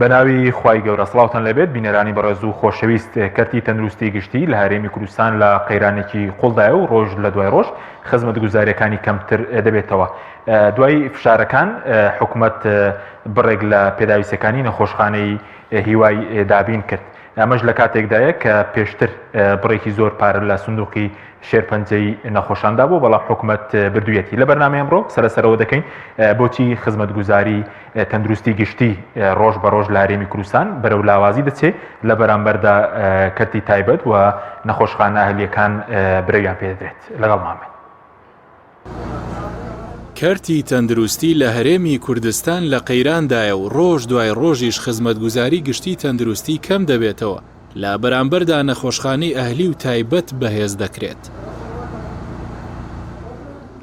بەناوی خوای گەورە سڵاوتان لەبێت بینەرانی بەڕێز و خۆشەویست کەرتی تەندروستی گشتی لە هەرێمی کوردستان لە قەیرانێکی قوڵدایە و ڕۆژ لە دوای ڕۆژ خزمەتگوزاریەکانی کەمتر دەبێتەوە. دوای فشارەکان حکوومەت بڕێک لە پێداویستەکانی نەخۆشخانەی هیوای دابین کرد. ئەمەش لە کاتێکدایە کە پێشتر بڕێکی زۆر پارە لە سندوقی شێرپەنجەی نەخۆشاندا بوو، بەڵام حکوومەت بردوویەتی. لە بەرنامە ئەمڕۆ سەرەوە دەکەین بۆچی خزمەتگوزاری تەندروستی گشتی ڕۆژ بە ڕۆژ لە هەرێمی کوردستان بەرەو لاوازی دەچێت لە بەرامبەردا کەرتی تایبەت و نەخۆشخانە ئەهلیەکان برەویان پێدرێت. لەگەڵمان بن. کەرتی تەندروستی لە هەرێمی کوردستان لە قەیراندایە و ڕۆژ دوای ڕۆژیش خزمەتگوزاری گشتی تەندروستی کەم دەبێتەوە، لە بەرامبەردا نەخۆشخانەی ئەهلی و تایبەت بەهێز دەکرێت.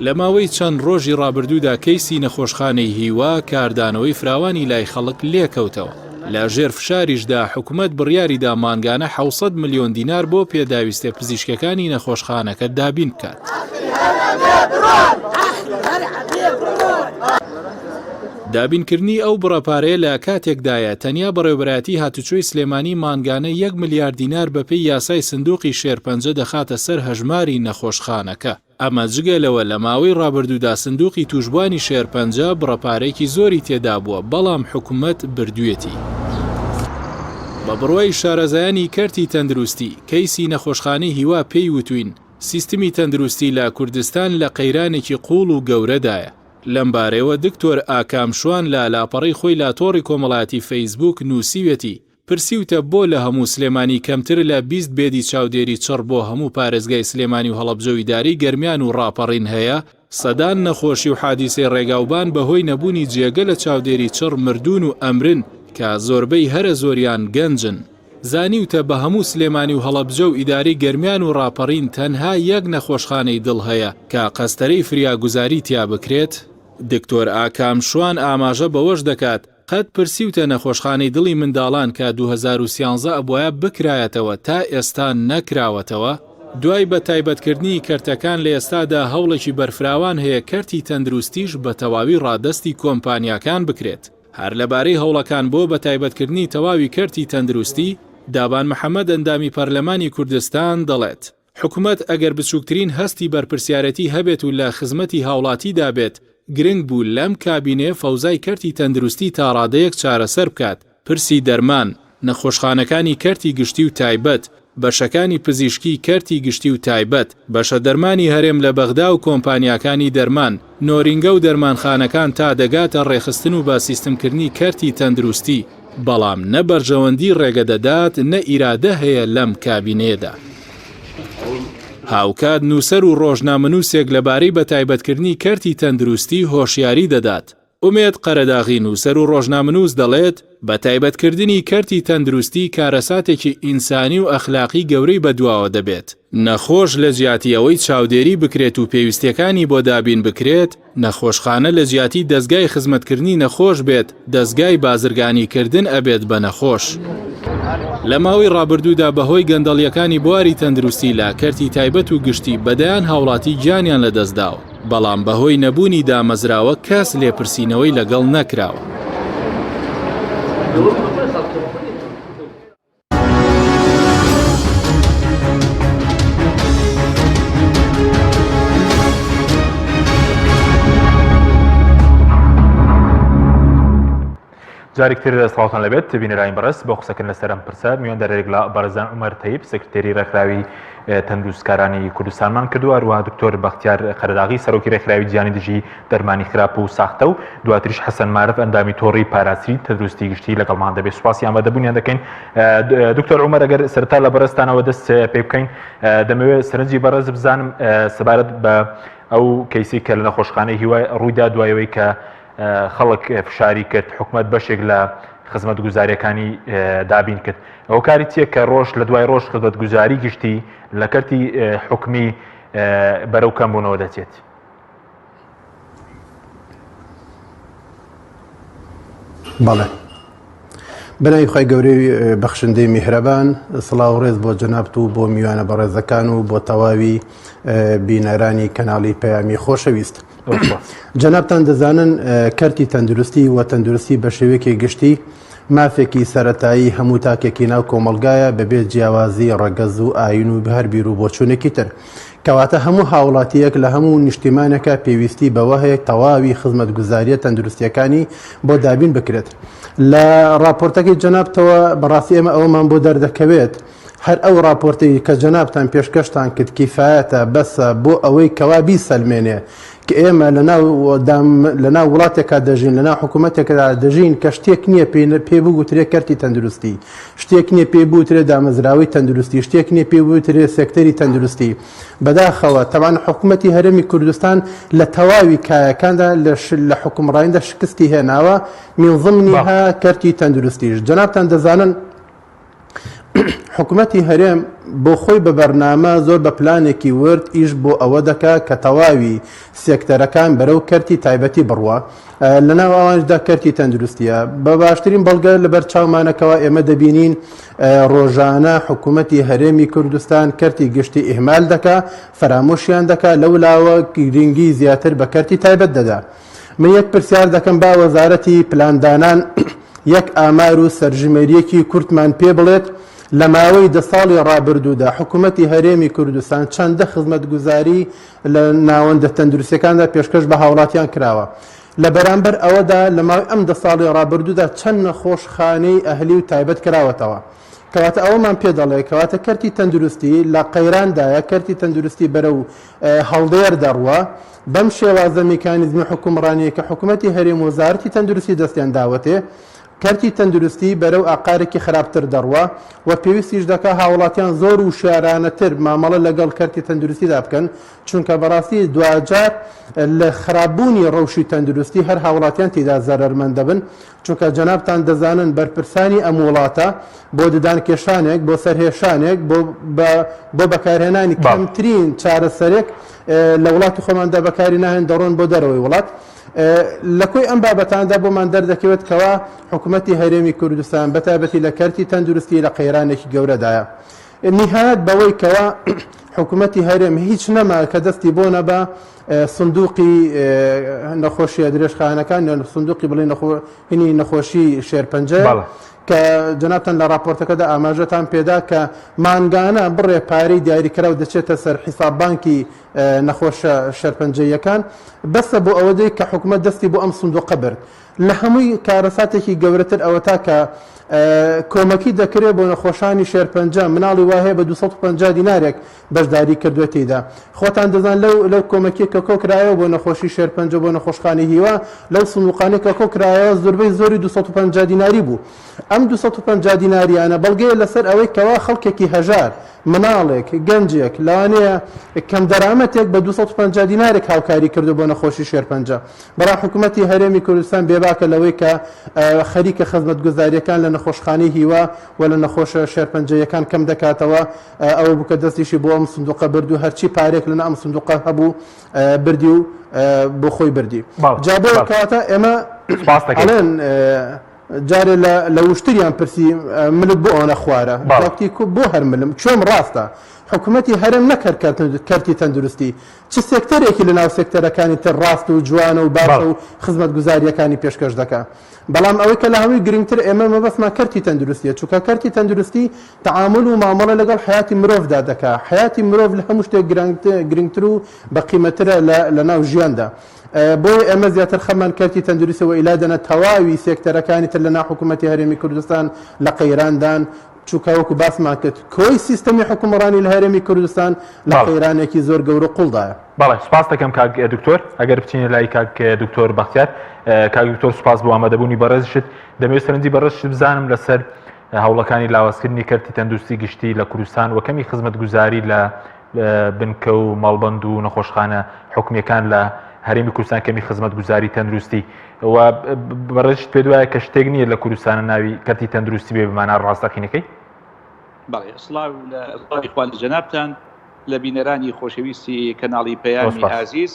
لە ماوەی چەند ڕۆژی ڕابردوودا کەیسی نەخۆشخانەی هیوا کاردانەوەی فراوانی لای خەڵک لێکەوتەوە. لە ژێر فشاریشدا حکوومەت بڕیاریدا مانگانە 700 ملیۆن دینار بۆ پێداویستە پزیشکەکانی نەخۆشخانەکە دابین بکات. دابینکردنی ئەو بڕەپارەیە لە کاتێکدایە تەنیا بەڕێوەبەرایەتی هاتوچۆی سلێمانی مانگانە 1 ملیارد دینار بەپێی یاسای سندوقی شێرپەنجە دەخاتە سەر هەژماری نەخۆشخانەکە. ئەمە جگەلەوە لە ماوەی ڕابردوودا سندوقی توشبوانی شێرپەنجە بڕەپارێکی زۆری تێدا بووە، بەڵام حکوومەت بردوویەتی. بە بڕوای شارەزایانی کەرتی تەندروستی کەیسی نەخۆشخانەی هیوا پێی وتوین سیستمی تەندروستی لە کوردستان لە قەیرانێکی قوڵ و گەورەدایە. لەم بارەوە دکتۆر ئاکام شوان لە لاپەڕەی خۆی لە تۆڕی کۆمەڵایەتی فەیسبوک نووسیوێتی پرسیوتە بۆ لە هەموو سلێمانی کەمتر لە 20 بێدی چاودێری چڕ بۆ هەموو پارێزگای سلێمانی و هەڵەبجەوی داری گەرمیان و ڕاپەڕین هەیە، سەدان نەخۆشی و حادیسەی ڕێگاوبان بەهۆی نەبوونی جێگە لە چاودێری چڕ مردون و ئەمرن کە زۆربەی هەرە زۆریان گەنجن. زانیوتە بە هەموو سلێمانی و هەڵەبجە و ئیداری گەرمیان و ڕاپەڕین تەنها یەک نەخۆشخانەی دڵ هەیە کە قەستەرەی فریاگوزاری تیا بکرێت. دکتۆر ئاکام شوان ئاماژە بەوەش دەکات قەت پرسیوتە نەخۆشخانەی دڵی منداڵان کە 2013 ئەبووایە بکرایەتەوە تا ئێستا نەکراوەتەوە. دوای بە تایبەتکردنی کەرتەکان لە ئێستادا هەوڵێکی بەرفراوان هەیە کەرتی تەندروستیش بە تەواوی ڕادەستی کۆمپانیاکان بکرێت. هەر لەبارەی هەوڵەکان بۆ بە تایبەتکردنی تەواوی کەرتی تەندروستی، دابان محەممەد ئەندامی پەرلەمانی کوردستان دەڵێت حکوومەت ئەگەر بچووکترین هەستی بەرپرسیارەتی هەبێت و لە خزمەتی هاوڵاتی دابێت، گرنگ بوو لەم کابینێ فەوزای کەرتی تەندروستی تا ڕادەیەک چارەسەر بکات. پرسی دەرمان، نەخۆشخانەکانی کەرتی گشتی و تایبەت، بەشەکانی پزیشکی کەرتی گشتی و تایبەت، بەشە دەرمانی هەرێم لە بەغدا و کۆمپانیاکانی دەرمان، نۆرینگە و دەرمانخانەکان تا دەگاتە ڕێخستن و با سیستمکردنی کەرتی تەندروستی، بەڵام نە بەرژەوەندی ڕێگە دەدات نە ئیرادە هەیە لەم کابینێدا. هاوکات نووسەر و ڕۆژنامەنووسێک لەبارەی بە تایبەتکردنی کەرتی تەندروستی هۆشیاری دەدات. ئومێد قەرەداغی نووسەر و ڕۆژنامەنووس دەڵێت بە تایبەتکردنی کەرتی تەندروستی کارەساتێکی ئینسانی و ئەخلاقی گەورەی بەدواوە دەبێت. نەخۆش لە جیاتی ئەوەی چاودێری بکرێت و پێویستیەکانی بۆ دابین بکرێت، نەخۆشخانە لە جیاتی دەستگای خزمەتکردنی نەخۆش بێت، دەستگای بازرگانیکردن ئەبێت بە نەخۆش. لە ماوەی ڕابردوودا بەهۆی گەندەڵیەکانی بواری تەندروستی لا کەرتی تایبەت و گشتی بەدەیان هاوڵاتی گیانیان لەدەستداوە، بەڵام بەهۆی نەبوونی دامەزراوە کەس لێپرسینەوەی لەگەڵ نەکراوە. جارێکتر سڵاوتان لەبێت بینەرانی بەڕێز بۆ قسەکردن لەسەر ئەم پرسە میوان دەرێک لە بەرزان عومەر تەیب سکرتێری ڕێکخراوی تەندروستکارانی کوردستانمان کردووە، هەروەها دکتۆر بەختیار قەرەداغی سەرۆکی ڕێکخراوی جیهانی دژی دەرمانی خراپ و ساختە و دواتریش حەسەن مارف ئەندامی تۆڕی پاراسری تەندروستی گشتی لەگەڵمان دەبێت. سوپاسیان بە دەبوونیان دەکەین. دکتۆر عومەر ئەگەر سەرەتا لە بەڕێستانەوە دەست پێ بکەین، دەمەوێت سەرنجی بەڕێز بزانم سەبارەت بە ئەو کەیسی کە لە نەخۆشخانەی هیوای ڕوویدا دوایەوەی کە خەڵک فشاری کرد، حکوومەت بەشێک لە خزمەتگوزاریەکانی دابین کرد. ئەو کاری چییە کە ڕۆژ لە دوای ڕۆژ خزمەتگوزاری گشتی لە کەرتی حکومی بەرەو کەمبوونەوە دەچێت؟ بەڵێ، بەناوی خۆی گەورەی بەخشندەی میهرەبان، سڵاو ڕێز بۆ جەنابەت و بۆ میوانە بەڕێزەکان و بۆ تەواوی بینەرانی کەناڵی پەیامی خۆشەویست. جەنابتان دەزانن کەرتی تەندروستی و تەندروستی بە شێوەیەکی گشتی مافێکی سەرەتایی هەموو تاکێکی ناو کۆمەلگایە بەبێت جیاوازی ڕەگەز و ئاین و هەر بیر و بۆچوونێکی تر کەواتە هەموو هاوڵاتیەک لە هەموو نیشتیمانەکە پێویستی بەوە هەیە تەواوی خزمەتگوزاریە تەندروستیەکانی بۆ دابین بکرێت لە راپۆرتەکەی جەنابتەوە بەڕاستی ئێمە ئەوەمان بۆ دەردەکەوێت هەر ئەو راپۆرتی کە جەنابتان پێشکەشتان کرد کیفایەتە بەسە بۆ ئەوەی کەوا بیسەلمێنێ کە ئێمە لەناو وڵاتێکا دەژین لەناو حکوومەتێکدا دەژین کە شتێک نییە پێ بگوترێ کەرتی تەندروستی شتێک نییە پێ بوترێ دامەزراوی تەندروستی شتێک نییە پێ بوترێ سێکتەری تەندروستی بەداخەوە تەوان حکوومەتی هەرێمی کوردستان لە تەواوی کایەکاندا لە حکومڕاییدا شکستی هێناوە من ضمنیها کەرتی تەندروستیش جەنابتان دەزانن حکوومەتی هەرێم بۆ خۆی بە بەرنامە زۆر بە پلانێکی ورد ئیش بۆ ئەوە دەکا کە تەواوی سێکتەرەکان بەرەو کەرتی تایبەتی بڕوە لەناو ئەوانشدا کەرتی تەندروستیە بە باشترین بەڵگە لەبەر چاومانەکەەوە ئێمە دەبینین ڕۆژانە حکوومەتی هەرێمی کوردستان کەرتی گشتی ئیهمال دەکا فەرامۆشیان دەکا لەولاوە گرنگی زیاتر بە کەرتی تایبەت دەدا من یەک پرسیار دەکەم با وەزارەتی پلاندانان یەک ئامار و سەرژمێریەکی کورتمان پێ بڵێت لە ماوەی 10 ساڵی ڕابردوودا حکوومەتی هەرێمی کوردستان چەندە خزمەتگوزاری لە ناوەندە تەندروستیەکاندا پێشکەش بە هاوڵاتیان کراوە لە بەرامبەر ئەوەدا لە ماوەی ئەم 10 ساڵی ڕابردوودا چەند نەخۆشخانەی ئەهلی و تایبەت کراوەتەوە کەواتە ئەوەمان پێ دەڵێ کەواتە کەرتی تەندروستی لە قەیراندایە کەرتی تەندروستی بەرەو هەڵدێر دەڕوە بەم شێوازە میکانیزمی حکومڕانیە کە حکوومەتی هەرێم وەزارەتی تەندروستی دەستیان داوەتێ کەرتی تەندروستی بەرەو ئاقارێکی خراپتر دەڕوە و پێویستیش دەکا هاوڵاتیان زۆر و شارانەتر مامەڵە لەگەڵ کەرتی تەندروستیدا بکەن چونکە بەڕاستی دوجار لە خراپبوونی ڕەوشی تەندروستی هەر هاوڵاتیان تێدا زەرەرمەند دەبن چونکە جەنابتان دەزانن بەرپرسانی ئەم وڵاتە بۆ ددان کێشانێک بۆ سەرهێشانێک بۆ بەکارهێنانی کەمترین چارەسەرێک لە وڵاتی خۆماندا بەکاری ناهێن دەڕۆن بۆ دەرەوەی وڵات لە کۆی ئەم بابەتاندا بۆمان دەردەکەوێت کەوا حکوومەتی هەرێمی کوردستان بەتابەتی لە کەرتی تەندروستی لە قەیرانێکی گەورەدایە نهایەت بەوەی کەوا حکوومەتی هەرێم هیچ نەما کە دەستی بۆ نەبە سندوقی نەخۆشیە درێژخانەکان سندوقی بڵێ هینی نەخۆشی شێرپەنجە کە جەنابتان لە راپۆرتەکەدا ئاماژەتان پێدا کە مانگانە بڕێ پارەی دیاریکراو دەچێتە سەر حیساب بانکی نەخۆشە شێرپەنجەیەکان بەسە بۆ ئەوەدەی کە حکوومەت دەستی بۆ ئەم سندوقە برد لە هەمووی کارەساتێکی گەورەتر ئەوە تا کە کۆمەکی دەکرێت بۆ نەخۆشانی شێرپەنجە مناڵی وهەیە بە 250 دینارێک بەشداری کردوێتیدا خۆتان دەزان لەو کۆمەکی کە کۆکرایەوە بۆ نەخۆشی شێرپەنجە بۆ نەخۆشخانەی هیوا لەو سندوقانەی کە کۆکرایەوە زۆربەی زۆری 250 دیناری بوو ئەم 250 دیناریانە بەڵگەیە لەسەر ئەوەی کەوا خەڵکێکی هەژار مناڵێک گەنجێک لەوانەیە کەم دەرامەتێک بە 250 دینارێک هاوکاری کردو بۆ نەخۆشی شێرپەنجە بەڵام حکوومەتی هەرێمی کوردستان بێباکە لەوەی کە خەریکە خزمەتگوزاریەکان لە نەخۆشخانەی هیوا و لە نەخۆشە شێرپەنجەیەکان کەم دەکاتەوە ئەوە بکە دەستیشی بۆ ئەم سندوقە برد و هەرچی پارێک لەنە ئەم سندوقە هەبوو بردی و بۆ خۆی بردی جا بۆ کەواتە ئێمە ئەڵێن جارێ لە وشتریان پرسی ملک بۆ ئەوە خوارە بۆ هەر ملم چۆم ڕاستە حکوومەتی هەرێم نەکرد کەرتی تەندروستی چ سێکتەرێکی لە ناو سێکتەرەکانی تر ڕاست و جوانە و باشە و خزمەتگوزاریەکانی پێشکەش دەکا بەڵام ئەوەی کە لە هەمووی گرنگتر ئێمە مەبەستمان کەرتی تەندروستیە چونکە کەرتی تەندروستی تعامل و مامەڵە لەگەڵ حیاتی مرۆڤدا دەکا حیاتی مرۆڤ لە هەموو شتێک گرنگتر و بەقیمەترە لە ناو ژیاندا بۆ ئێمە زیاتر خەمان کەرتی تەندروستەوە ئیلادەنە تەواوی سێکتەرەکانی تر لە ناو حکوومەتی هەرێمی کوردستان لە قەیراندان چووکەوەکو باسمان کرد کۆی سیستەمی حکومڕانی لە هەرێمی کوردستان لە قەیرانێکی زۆر گەورە قوڵدایە بەڵێ سپاس دەکەم کاک دکتۆر ئەگەر بچینە لای کاک دکتۆر بەختیار کاک دکتۆر سپاس بۆ ئامادەبوونی بەڕێزشت دەمەوێت سەرنجی بەڕێزشت بزانم لەسەر هەوڵەکانی لاوازکردنی کەرتی تەندروستی گشتی لە کوردستان و کەمی خزمەتگوزاری لە بنکە و ماڵبەند و نەخۆشخانە حکومیەکان لە هەرێمی کوردستان کەمی خزمەتگوزاری تەندروستی و بەڕێزشت پێ دوایە کە شتێک نییە لە کوردستانە ناوی کەرتی تەندروستی بێ بمانە ڕاستەقینەکەی بەڵێ سڵاو لە خوان جەنابتان لە بینەرانی خۆشەویستی کەناڵی پەیامی ئازیز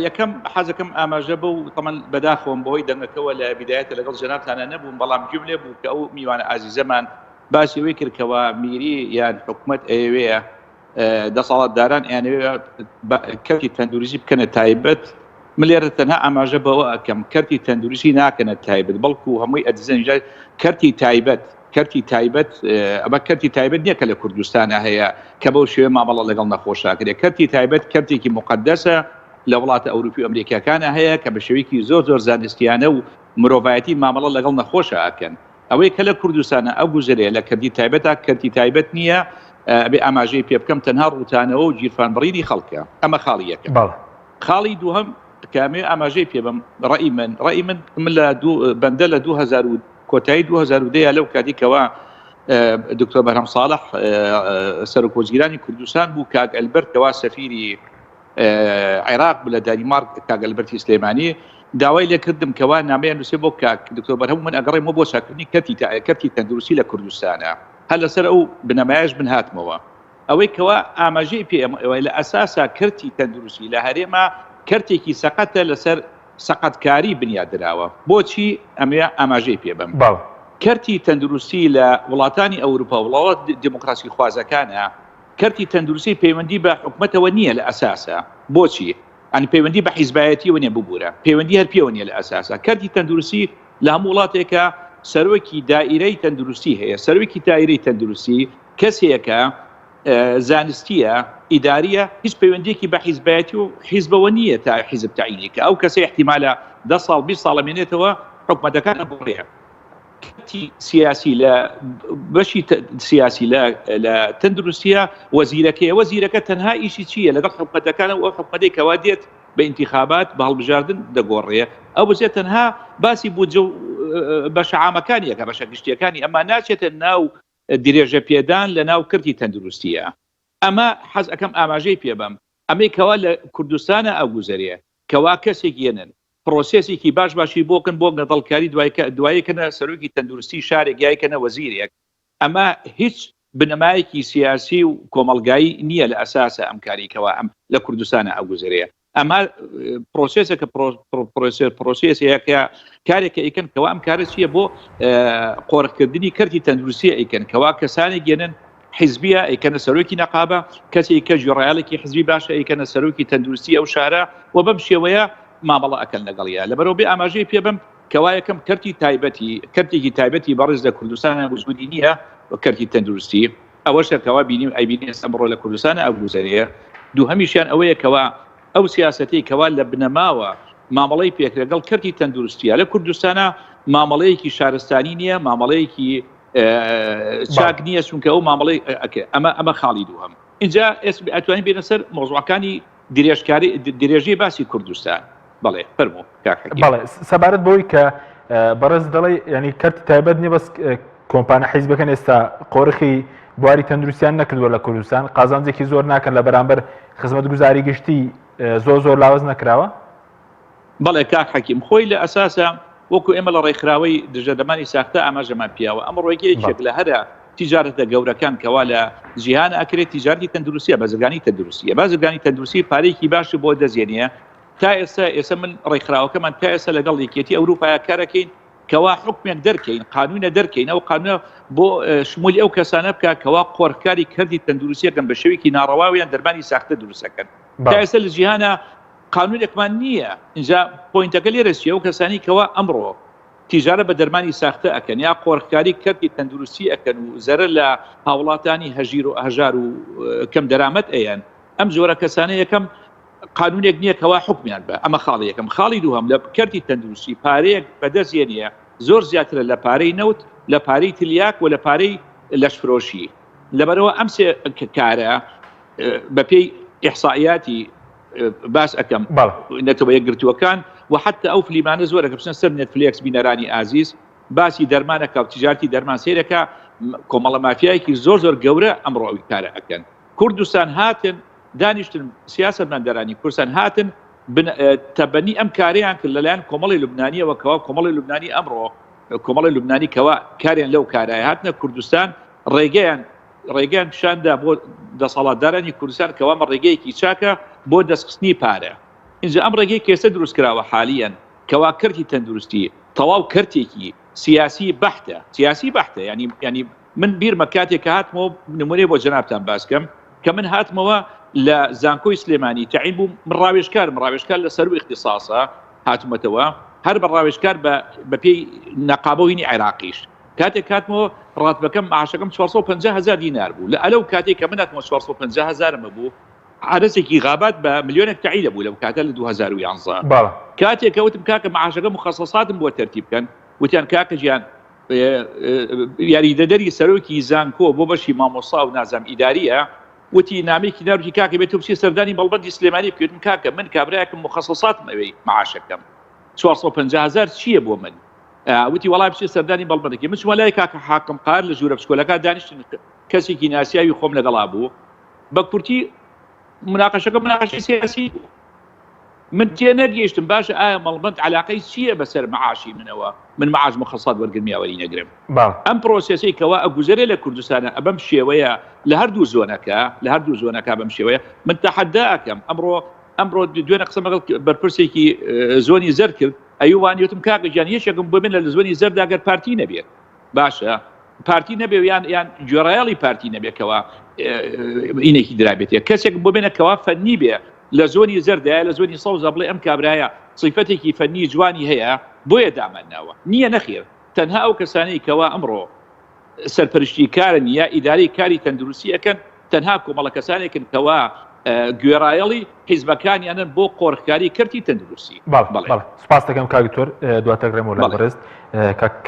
یەکەم حەزەکەم ئاماژە بە و تەمەن بەداخۆم بۆی دەنگەکەەوە لە بیدایەتە لەگەڵ جەنابتانە نەبووم بەڵام جملێ بوو کە ئەو میوانە ئازیزەمان باسی وی کردکەوە میری یان حکوومەت ئەوەیە دەسەڵاتداران یانەوێ کەرتی تەندروستی بکەنە تایبەت من لێرە تەنها ئاماژە بەوە ئەکەم کەرتی تەندروستی ناکەنە تایبەت بەڵکو هەمووی ئەدزەنجای کەرتی تایبەت ئەمە کەرتی تایبەت نییە کە لە کوردستانە هەیە کە بەو شێوە مامەڵە لەگەڵ نەخۆشاکرێت کەرتی تایبەت کەرتێکی مقدسە لە وڵاتە ئەوروپی و ئەمریکاکانە هەیە کە بە شێوەیەکی زۆر زانستیانە و مرۆڤایەتی مامەڵە لەگەڵ نەخۆشە ئاکەن ئەوەی کە لە کوردستانە ئەو گوزرێ لە کەرتی تایبەتە کەرتی تایبەت نییە بێ ئاماژەی پێ بکەم تەنها ڕوتانەوە و گیرفانبڕینی خەڵکە ئەمە خاڵی یەکەم خاڵی دووهەم کامێ ئاماژەی پێ بم ڕەئی من لە بەندە لە 2000 کۆتایی 2010 لەو کاتێکەوە دکتۆر بەرهەم ساڵح سەرۆکۆزیرانی کوردستان بوو کاک ئەلبەرتەوە سەفیری عێراق بوو لە دانیمارک کاک ئەلبەرتی سلێمانی داوای لێ کردم کەوا نامەیان نووسێ بۆ کاک دکتۆر بەرهەم من ئەگەڕێمەوە بۆ چاکردنی کەرتی تەندروستی لە کوردستانە هەر لەسەر ئەو بنەمایش من هاتمەوە ئەوەی کەوا ئاماژەی پێ لە ئەساسا کەرتی تەندروستی لە هەرێمە کەرتێکی سەقەتە لەسەر سەقەتکاری بنیادراوە بۆچی ئەمێ ئاماژەی پێ بم کەرتی تەندروستی لە وڵاتانی ئەوروپا وڵات دموکراسی خوازەکانە کەرتی تەندروستی پەیوەندی بە حکومەتەوە نییە لە ئەساسە بۆچی ئەنی پەیوەندی بە حیزبایەتیەوە نیە ببوورە پەیوەندی هەر پێوە نیە لە ئەساسە کەرتی تەندروستی لە هەموو وڵاتێکە سەرۆکی دائیرەی تەندروستی هەیە سەرۆکی دائیرەی تەندروستی کەسێکە زانستیە ئیداریە هیچ پەیوەندێکی بە حیزبایەتی و حیزبەوە نییە تا حیزب تعینی کە ئەو کەسەی احتیمالە 10 ساڵ 20 ساڵە مێنێتەوە حکومەتەکان بڕێ کەرتی سیاسی لە بەشی سیاسی لە تەندروستیە وەزیرەکە تەنها ئیشی چییە لەگەڵ حکومەتەکانە و ئەو حکومەتەی کەوا دێت بە ئینتیخابات بە هەڵبژاردن دەگۆڕێ ئەو بچێت تەنها باسی بوجە بەشە عامەکانیەکە بەشە گشتیەکانی ئەمە ناچێتە ناو درێژە پێدان لە ناو کەرتی تەندروستیە ئەمە حەز ئەەکەم ئاماژەی پێ بم ئەمەی کەوا لە کوردستانە ئەو گوزەرێ کەوا کەسێک یەنن پرۆسێسێکی باشی بۆکن بۆ نەدڵکاری دوایەکەنە سەرۆکی تەندروستی شارێک یایکەنە وەزیرێک ئەمە هیچ بنەمایەکی سیاسی و کۆمەلگایی نییە لە ئەساسە ئەم کاریکەوە ئەم لە کوردستانە ئەو گوزەرەیە ئەمە پرۆسێسێکە پرۆسێسەیەکە کارێکە ئەیکەن کەوا ئەم کارە چییە بۆ قۆڕکردنی کەرتی تەندروستی ئەیکەن کەوا کەسانی گێنن حیزبیە ئەیکەنە سەرۆکی نەقابە کەسی کە ژێڕایەڵێکی حزبی باشە ئەیکەنە سەرۆکی تەندروستی ئەو شارە و بەم شێوەیە مامەڵە ئەکەن لەگەڵیە لەبەرەوە بێ ئاماژەی پێ بم کەوا یەکەم کەرتێکی تایبەتی بەڕێز لە کوردستانە وجودی نییە و کەرتی تەندروستی ئەوەشە کەوا بینیم ئەیبینی ئێستا بڕۆ لە کوردستانە ئەو گوزەرەیە دووهەمیشیان ئەوەیە کەوا ئەو سیاسەتی کەوا لە بنەماوە مامەڵەی پێکرێ لەگەڵ کەرتی تەندروستیە لە کوردستانە مامەڵەیەکی شارستانی نییە مامەڵەیەکی چاک نییە چونکە ئەو مامەڵەی ئەمە خاڵی دووهەم اینجا ئەتوانین بێنە سەر مۆزوعەکانی درێژەی باسی کوردستان بەڵێ فەرموو بەڵێ سەبارەت بۆی کە بەڕێز دەڵێ ینی کەرتی تایبەت نیە بەس کۆمپانە حیزبەکەن ئێستا قۆڕخی بواری تەندروستیان نەکردووە لە کوردستان قازانجێکی زۆر ناکەن لە بەرامبەر خزمەتگوزاری گشتی زۆر لاوەز نەکراوە بەڵێ کاک حەکیم خۆی لە ئەساسە وەکو ئێمە لە ڕێکخراوەی دژەدەمانی ساختە ئاماژەمان پیاوە ئەمە ڕۆیگەیەکێک لە هەرە تیجارەتە گەورەکان کەوا لە جیهان ئەکرێت تیجارتی تەندروستیە بازرگانی تەندروستیە بازرگانی تەندروستی پارەیەکی باشی بۆ دەزیێنێ تا ئێستا من ڕێکخراوەکەمان تا ئێستا لەگەڵ یەکێتی ئەوروپای کارەکەین کەوا حکمێک دەرکەین قانونە دەرکەین ئەو قانونە بۆ شمولی ئەو کەسانە بکە کەوا قۆڕکاری کردی تەندروستیەکەن بە شێوەیەکی ناڕەواویان دەرمانی ساختە دروستەکەن تا ئێستا لە جیهانە قانونێکمان نییە اینجا پۆینتەکە لێرە چیە ئەو کەسانی کەوا ئەمڕۆ تیجارە بە دەرمانی ساختە ئەکەن یا قۆڕکاری کردی تەندروستی ئەکەن و زەرە لە هاوڵاتانی هەژار و کەم دەرامەت ئەیان ئەم جۆرە کەسانە یەکەم قانونێک نییە کەوا حکمیان بە ئەمە خاڵی یەکەم خاڵی دووهەم لە کردی تەندروستی پارەیەک بەدەستێنیە زۆر زیاترە لە پارەی نەوت لە پارەی تلیاک و لە پارەی لەشفرۆشی لەبەرەوە ئەم سێ کارە بە پێی ئیحسائیاتی باس ئەەکەم نەتەوە یەکگرتووەکان و حتا ئەو فلیمانە زۆرە بچنە سەر نێتفلیکس بینەرانی ئازیز باسی دەرمانەکە و تیجارتی دەرمان سیرەکە کۆمەڵە مافیایەکی زۆر گەورە ئەمڕۆ ئەوی کارە ئەکەن کوردستان هاتن دانیشتن سیاسەتمەندەرانی کوردستان هاتن تەبەنی ئەم کاریان کرد لەلایەن کۆمەڵی لوبنانیەوە کەوا کۆمەڵی لوبنانی ئەمڕۆ کۆمەڵی لوبنانی کەوا کاریان لەو کارایە هاتنە کوردستان ڕێگەیان پیشاندا بۆ دەسەڵاتدارانی کوردستان کەوامە ڕێگەیەکی چاکە بۆ دەستخستنی پارە اینجا ئەم ڕێگەی کێسە دروست کراوە حالیان کەوا کردی تەندروستی تەواو کردێکی سیاسی بەحتە ینی من بیرمە کاتێک کە هاتمەوە نمونەی بۆ جەنابتان باسکەم کە من هاتمەوە لە زانکۆی سلێمانی تعین بوو ڕاوێژکار لە سەر و اختصاسە هاتومەتەوە هەر بە ڕاوێژکار بە پێی نەقابەوەینی عێراقیش کاتێک کاتمەوە ڕاتبەکەم معاشەکەم 450,000 دینار بوو لە ئەلەو کاتێک کە مناتمەوە 450,000 بوو عرەسێکی غابات بە ملیۆنێک تعیلە بوو لەو کاتە لە 2011 کاتێک کەوتم کاکە معاشەکە مخەسەساتم بۆ تەرتیب بکەن وتیان کاکە ژیان یاریدەدەری سەرۆکی زانکۆ بۆ بەشی مامۆسا و نازام ئیداریە وتی نامێکی ناوکی کاکە بێت توپسی سەردانی بەڵبەندی سلێمانی بکردم کاکە من کابراایەکم مخەسەساتم ئەوەی معاشەکەم 450,000 چییە بۆ من وتی وڵای بچێ سەردانی بەڵبەندێکی من چوومە لای کاکە حاکم قار لە ژوورە پسکۆلەکە دانیشتن کەسێکی ناسیاوی خۆم لەگەڵا بوو بە کورتی مناقەشەی سیاسی من تێ نەگەیشتم باشە ئایا مەڵبەند علاقەی چییە بەسەر معاشی منەوە من معاش مخەسات وەرگرمیاوەری نەگرم ئەم پرۆسیسەی کەوا ئەگوزارێ لە کوردستانە ئەبەم شێوەیە لە هەردوو زۆنەکە بەم شێوەیە من تەحەدا ئەکەم ئەمڕۆ دوێنە قسە مەگەڵ بەرپرسێکی زۆنی زەر کرد ئەیوانیوتم کاکە گیان یەکێکم بۆ من لە زۆنی زەردا گەر پارتی نەبێت باشە پارتی نەبێ یان جۆرایاڵی پارتی نەبێتەوە ئینێکی درابێتێ کەسێک بۆ بێنەکەوا فەنی بێ لە زۆنی زەردایە لە زۆنی سەوزە بڵێ ئەم کابرایە صیفەتێکی فەنی جوانی هەیە بۆیە دامانناوە نییە نەخێر تەنها ئەو کەسانەی کەوا ئەمڕۆ سەرپەرشتی کارن یا ئیداری کاری تەندروستی ئەەکەن تەنها کۆمەڵە کەسانێکن کەوا گوێڕایەڵی حیزبەکانیانن بۆ قۆڕکاری کردی تەندروستی سپاس دەکەم کاکتۆر دواتەگرێمەوە لە بەڕێست کاک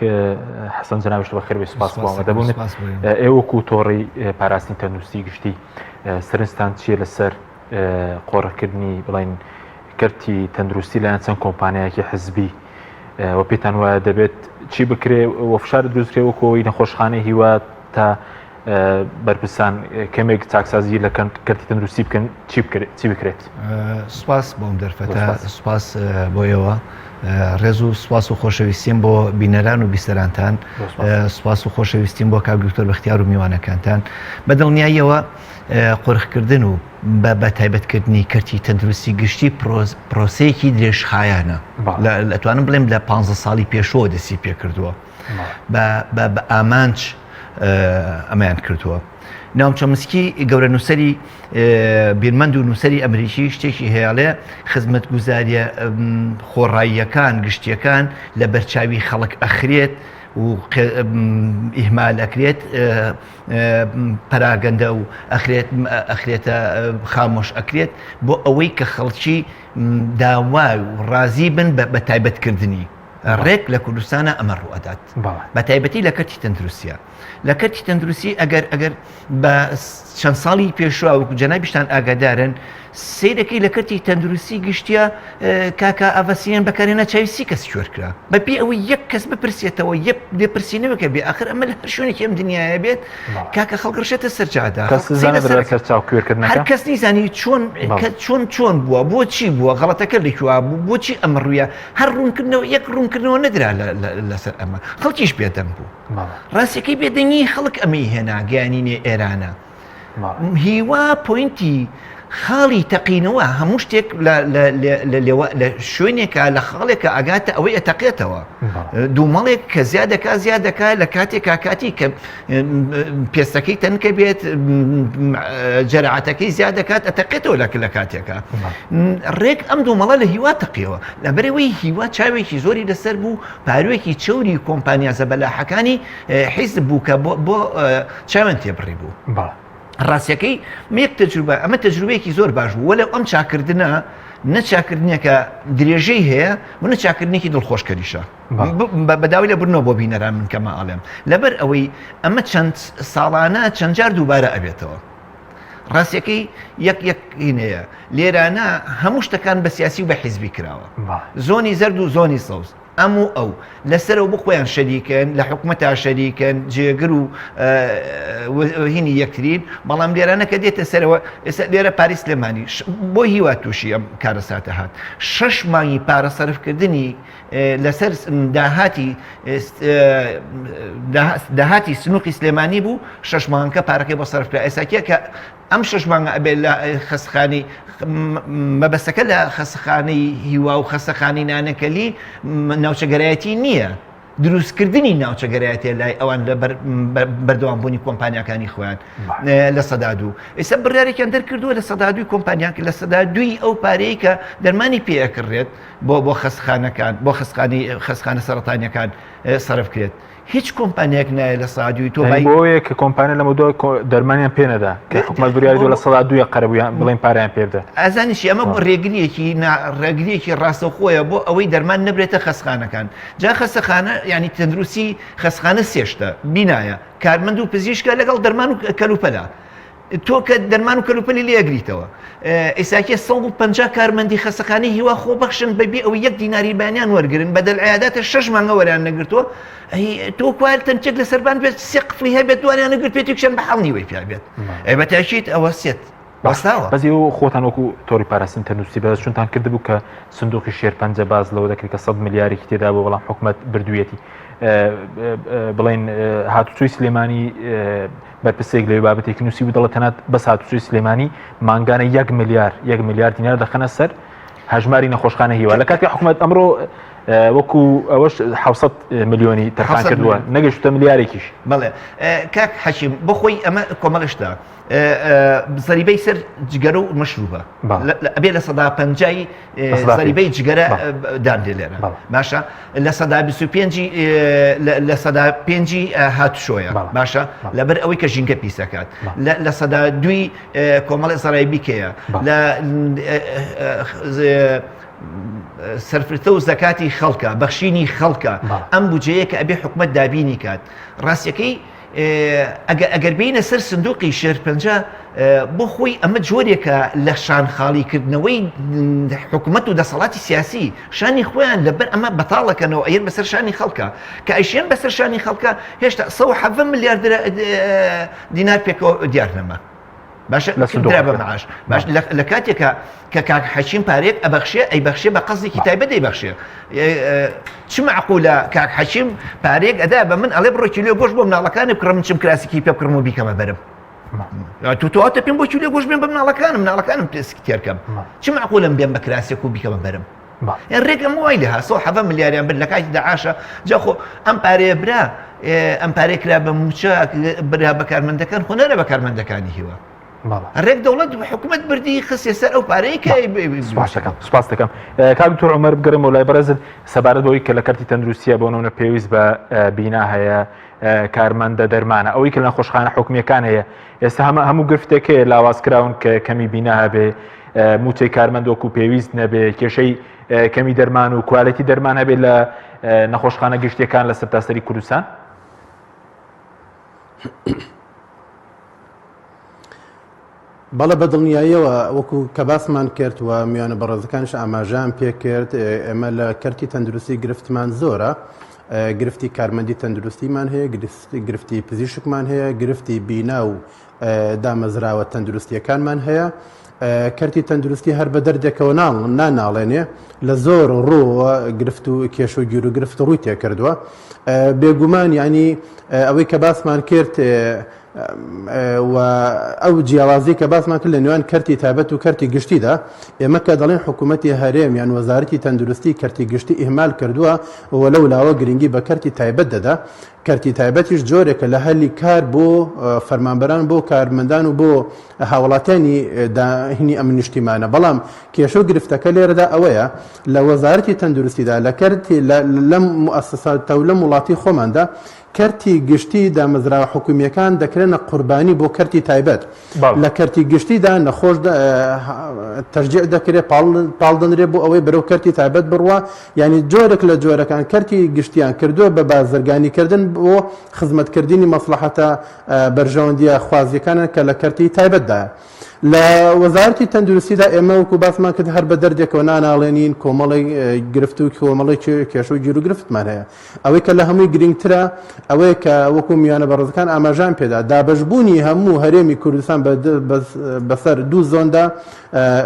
حەسەن جەناویشت بەخێر بێ سپاس بۆ دەبوونێت ئێوەکو تۆڕی پاراستنی تەندروستی گشتی سەرنجتان چیە لەسەر قۆڕکردنی بڵین کردی تەندروستی لایەن چەند کۆمپانیایەکی حزبی و پێتان وایە دەبێت چی بکرێ وە فشار دروستکرێوەکەوەی نەخۆشخانەی هیوات تا بەرپرسان کەمێک چاکسازی لە کردی تەندروستی بکەن چی بکرێت؟ سوپاس بۆم دەرفەتە سوپاس بۆیەوە ڕێز و سوپاس و خۆشەویستیم بۆ بینەران و بیسەرانتان سوپاس و خۆشەویستیم بۆ کاک دکتۆر بەختیار و میوانەکانتان بە دڵنیاییەوە قۆڕخکردن و بە تایبەتکردنی کردی تەندروستی گشتی پرۆسەیەکی درێژخایانە ئەتوانم بڵێم لە 15 ساڵی پێشەوە دەستی پێ کردووە بە ئامانج ئەمەیان کردووە ناوم چەمسکی گەورە نووسەری بیرمەند و نووسەری ئەمریکی شتێکی هەیەڵێ خزمەت گوزاریە خۆڕاییەکان گشتیەکان لە بەرچاوی خەڵک ئەخرێت و ئیهمال ئەکرێت پەراگەندە و ئەخرێتە خامۆش ئەکرێت بۆ ئەوەی کە خەڵکی داوای و ڕازی بن بە تایبەتکردنی ڕێک لە کوردستانە ئەمە ڕوئەدات بە تایبەتی لە کەرتی تەندروستیە لە کەرتی تەندروستی ئەگەر بە چەند ساڵی پێشوە و جەنابیشتان ئاگادارن سیرەکەی لە کەرتی تەندروستی گشتیە کاکە ئەڤەسیەن بەکارێنە چاویستی کەس کوێرکرا بەپێی ئەوەی یەک کەس بپرسێتەوە یەک لێپرسینەوەکە بێ ئاخر ئەمە لە هەر شوێنێکی ئەم دنیاە بێت کاکە خەڵک ڕشێتە سەرجادا هەر کەس نیزانی چۆن بووە بۆچی بووە غەڵەتەکە لەکووا بوو بۆچی ئەمە ڕوویە هەر ڕوونکردنەوە یەک ڕوونکردنەوە نەدرا لەسەر ئەمە خەڵکیش بێدەم بوو ڕاستیەکەی بێدەنگی خەڵک ئەمەی هێنا گیانینێ ئێرانە هیوا پۆینتی خاڵی تەقینەوە هەموو شتێک لە شوێنێکە لە خاڵێکە ئاگاتە ئەوەی ئەتەقێتەوە دوومەڵێک کە زیادەکە لە کاتێکا کاتی کە پێستەکەی تەنکە بێت جەرعاتەکەی زیادەکات ئەتەقێتەوە لە کاتێکە ڕێک ئەم دوومەڵە لە هیوا تەقیەوە لەبەرەوەی هیوا چاوێکی زۆری لەسەر بوو پاروێکی چوری کۆمپانیا زەبەلاحەکانی حیزب بوو کە بۆ چاوێن تێبڕی بوو ڕاستیەکەی یەک تەجروبە ئەمە تەجروبەیەکی زۆر باش بوو وەلەو ئەم چاکردنە نەچاکردنێکە درێژەی هەیە و نەچاکردنێکی دڵخۆشکەریشە بەداوی لە برنەوە بۆ بینەران من کەما ئاڵێم لەبەر ئەوەی ئەمە چەند ساڵانە چەند جار دووبارە ئەبێتەوە ڕاستیەکەی یەکینەیە لێرانە هەموو شتەکان بە سیاسی و بە حیزبی کراوە زۆنی زەرد و زۆنی سەوز ئەو لەسەرەوە بخۆیان شەریکن لە حکوومەتە شەریکن جێگر و هینی یەکترین بەڵام لێرانە کە دێتە سەرەوە ئێستا لێرە پاری سلێمانی بۆ هیوا تووشی ئەم کارە ساتە هات 6 مانگی پارە سەرفکردنی لەسەر داهاتی سنووقی سلێمانی بوو 6 مانگەکە پارەکەی بۆ سەرفکرا ئێساکیە کە ئەم 6 مانگە ئەبێت لە خەسخانی مەبەستەکە لە خەسەخانەی هیوا و خەسەخانی نانەکەلی ناوچەگەرایەتی نییە دروستکردنی ناوچەگەرایەتێ لای ئەوان لە بەردەوامبوونی کۆمپانیاکانی خۆیان لە سەدا دوو. ئێستا بڕیارێکیان دەرکردووە لە سەدا دووی کۆمپانیاک لە سەدا دوی ئەو پارەیە کە دەرمانی پێەکڕێت بۆ خەسخانەکان بۆ خەسخانە سەرەتانیەکان سەرف کرێت. هیچ کۆمپانیاک نایە لە سەدا تۆ بۆیە کە کۆمپانیا لە مودۆ دەرمانیان پێ نەدا کە حکوومەت بڕیاری لە سەدا دوویە قەرەبوویان بڵێن پارەیان پێ بدە. ئازانیشی ئەمە ڕێگریەکی ڕاستەوخۆیە بۆ ئەوەی دەرمان نەبرێتە خەسخانەکان. جا خەسەخانە ینی تەندروستی خەسخانە سێشتە بینایە کارمەند و پزیشکە لەگەڵ دەرمان و کەلوپەلا. تۆ کە دەرمان و کەلوپەلی لێگریتەوە ئێساکێ 150 کارمەندی خەسەخانەی هیوا خۆبەخشن بەبێ ئەو 1 دیناری بانیان وەرگن بەدەل عیاداتە 6 مانگە وەریان نەگرتووە تۆ کوال تەنچێک لە سەربان بێت سێ قفڵی هەبێت دوانیان نەگرت پێێتی کشێن بە حەڵنی وەی پیا بێت بەتاشیت ئەوە سێت بەستاوە بەزی و خۆتان وەکو تۆری پاراستن تەندروستی بەدەست چونتان کردبوو کە سندوقی شێرپەنجە باز لەوە دەکرێت کە 100 ملیارێکی تێدا بۆ بەڵام حکوومەت بردوویەتی بڵێن هاتوچۆی سلێمانی بەرپرسێک لەوێ بابەتێکی نووسی و دەڵێت تەنات بەس هاتوچۆی سلێمانی مانگانە 1 ملیار دینار دەخەنە سەر هەژماری نەخۆشخانە هیوا لە کاتی حکوومەت ئەمڕۆ وەکو ئەوەش 700 ملیۆنی تەرخان کردووە نەگەشتە ملیارێکیش. بەڵێ کاک حەشیم بۆ خۆی ئەمە کۆمەڵشتا زەریبەی سەر جگەرە و مەشروبە ئەبێ لە سەدا پەنجای زەریبەی جگەرە دادێ لێرە باشە لە سەدا 25 لە سەدا 5 هاتوشۆیە باشە لەبەر ئەوەی کە ژینگە پیسەکات لە سەدا دوی کۆمەڵی زەرای بیکەیە لە سەرفرتە و زەکاتی خەڵکە بەخشینی خەڵکە ئەم بودجەیە کە ئەبێ حکوومەت دابینی کات ڕاستیەکەی ئەگەر بینە سەر سندوقی شێرپەنجە بۆ خۆی ئەمە جۆرێکە لە شانخاڵیکردنەوەی حکوومەت و دەسەڵاتی سیاسی شانی خۆیان لەبەر ئەمە بەتاڵەکەنەوە ئەیر بەسەر شانی خەڵکە کە ئەیشیان بەسەر شانی خەڵکە هێشتا 170 ملیارد دینار پێکەوە دیار نەما باشە درا بە معاش باش لە کاتێکە کە کاک حەشیم پارێک ئەبەخشێ ئەیبەخشێ بە قەزێکی تایبەت دەیبەخشێ چ معقولە کاک حەشیم پارێک ئەدا بە من ئەڵێ بڕۆ کیلۆ گۆشت بۆ مناڵەکانی بکڕم چم کراسێکی پێ بکڕم و بیکەمە بەرم تواتە پێم بۆ کیلۆ گۆشت بێن بە مناڵەکانم پێسکی تێرکەم چ معقولم بێن بە کراسێک و بیکەمە بەرم ڕێگەم وای لە ها 170 ملیاریان بر لە کاتی داعاشە جاخۆ ئەم پارەیە برا ئەم پارەی کرا بە موچە برا بەکارمەندەکان خۆ نەرە بەکارمەندەکانی هیوە ڕێک دەوڵەت حکوومەت بردی خستێ سەر ئەو پارەی کە سپاس دەکەم کاک دکتۆر عومەر بگەڕێمەوە لای بەرەزت سەبارەت بەوەی کە لە کەرتی تەندروستیە بۆ نمونە پێویست بە بینا هەیە کارمەندە دەرمانە ئەوەی کە لە نەخۆشخانە حکومیەکان هەیە ئێستا هەموو گرفتێک هەیە لاوازکراون کە کەمی بینا هەبێ موچەی کارمەند وەکو پێویست نەبێ کێشەی کەمی دەرمان و کوالەتی دەرمان هەبێت لە نەخۆشخانە گشتیەکان لە سەرتاسەری کوردستان. بەڵە بەدڵنیاییەوە وەکو کە باسمان کرد و میوانە بەڕێزەکانش ئاماژیان پێ کرد ئێمە لە کەرتی تەندروستی گرفتمان زۆرە گرفتی کارمەندی تەندروستیمان هەیە گرفتی پزیشکمان هەیە گرفتی بینا و دامەزراوە تەندروستیەکانمان هەیە کەرتی تەندروستی هەر بە دەردێکەوە ناناڵێنێ لە زۆر ڕۆوە گرفت و کێش و گیر و گرفت ڕووی تێکردووە بێگومان ینی ئەوەی کە باسمان کرد و ئەو جیاوازی کە باسمان کرد لە نێوان کەرتی تایبەت و کەرتی گشتیدا ئێمە کە دەڵێن حکوومەتی هەرێم یان وەزارەتی تەندروستی کەرتی گشتی ئیهمال کردووە و لەو لاوە گرنگی بە کەرتی تایبەت دەدا کەرتی تایبەتیش جۆرێکە لە هەلی کار بۆ فەرمانبەران بۆ کارمەندان و بۆ هاوڵاتیانی داهینی ئەم نیشتیمانە بەڵام کێشە و گرفتەکە لێرەدا ئەوەیە لە وەزارەتی تەندروستیدا لە کەرتی لەم موسساتە و لەم وڵاتی خۆماندا کەرتی گشتی دامەزراوە حکومیەکان دەکرێنە قوربانی بۆ کەرتی تایبەت لە کەرتی گشتیدا نەخۆش تەرجیع دەکرێت پاڵدەنرێ بۆ ئەوەی بەرەو کەرتی تایبەت بڕوە ینی جۆرێک لە جۆرەکان کەرتی گشتیان کردووە بە بازرگانیکردن بۆ خزمەتکردنی مەسلحەتە بەرژەوەندیە خوازیەکانن کە لە کەرتی تایبەتدایە لە وەزارەتی تەندروستیدا ئێمە وەکو باسمان کرد هەر بە دەردێکەوە ناناڵێنین کۆمەڵی گرفت و کۆمەڵی کێش و گیر و گرفتمان هەیە ئەوەی کە لە هەمووی گرنگترە ئەوەیە کە وەکو میوانە بەڕێزەکان ئاماژان پێدا دابەشبوونی هەموو هەرێمی کوردستان بەسەر دوو زۆندا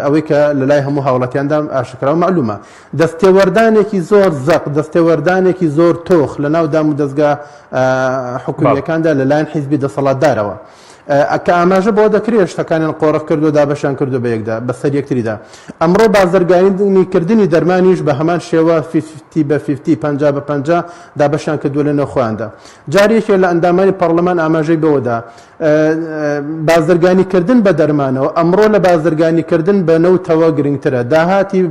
ئەوەی کە لە لای هەموو هاوڵاتیاندا ئاشکرا و معلومە دەستێوەردانێکی زۆر زەق دەستێوەردانێکی زۆر تۆخ لە ناو دام و دەستگا حکومیەکاندا لەلایەن حیزبی دەسەڵاتدارەوە کە ئاماژە بۆ دەکرێت شتەکانیان قۆڕق کردو دابەشیان کردو بە یەکدا بەسەر یەکتریدا. ئەمڕۆ بازرگانیکردنی دەرمانیش بە هەمان شێوە 50 بە 50 50 بە 50 دابەشیان کردووە لە نەخۆیاندا. جارێکێک لە ئەندامانی پەرلەمان ئاماژەی بەوەدا بازرگانیکردن بە دەرمانەوە ئەمڕۆ لە بازرگانیکردن بە نەوتەوە گرنگترە. داهاتی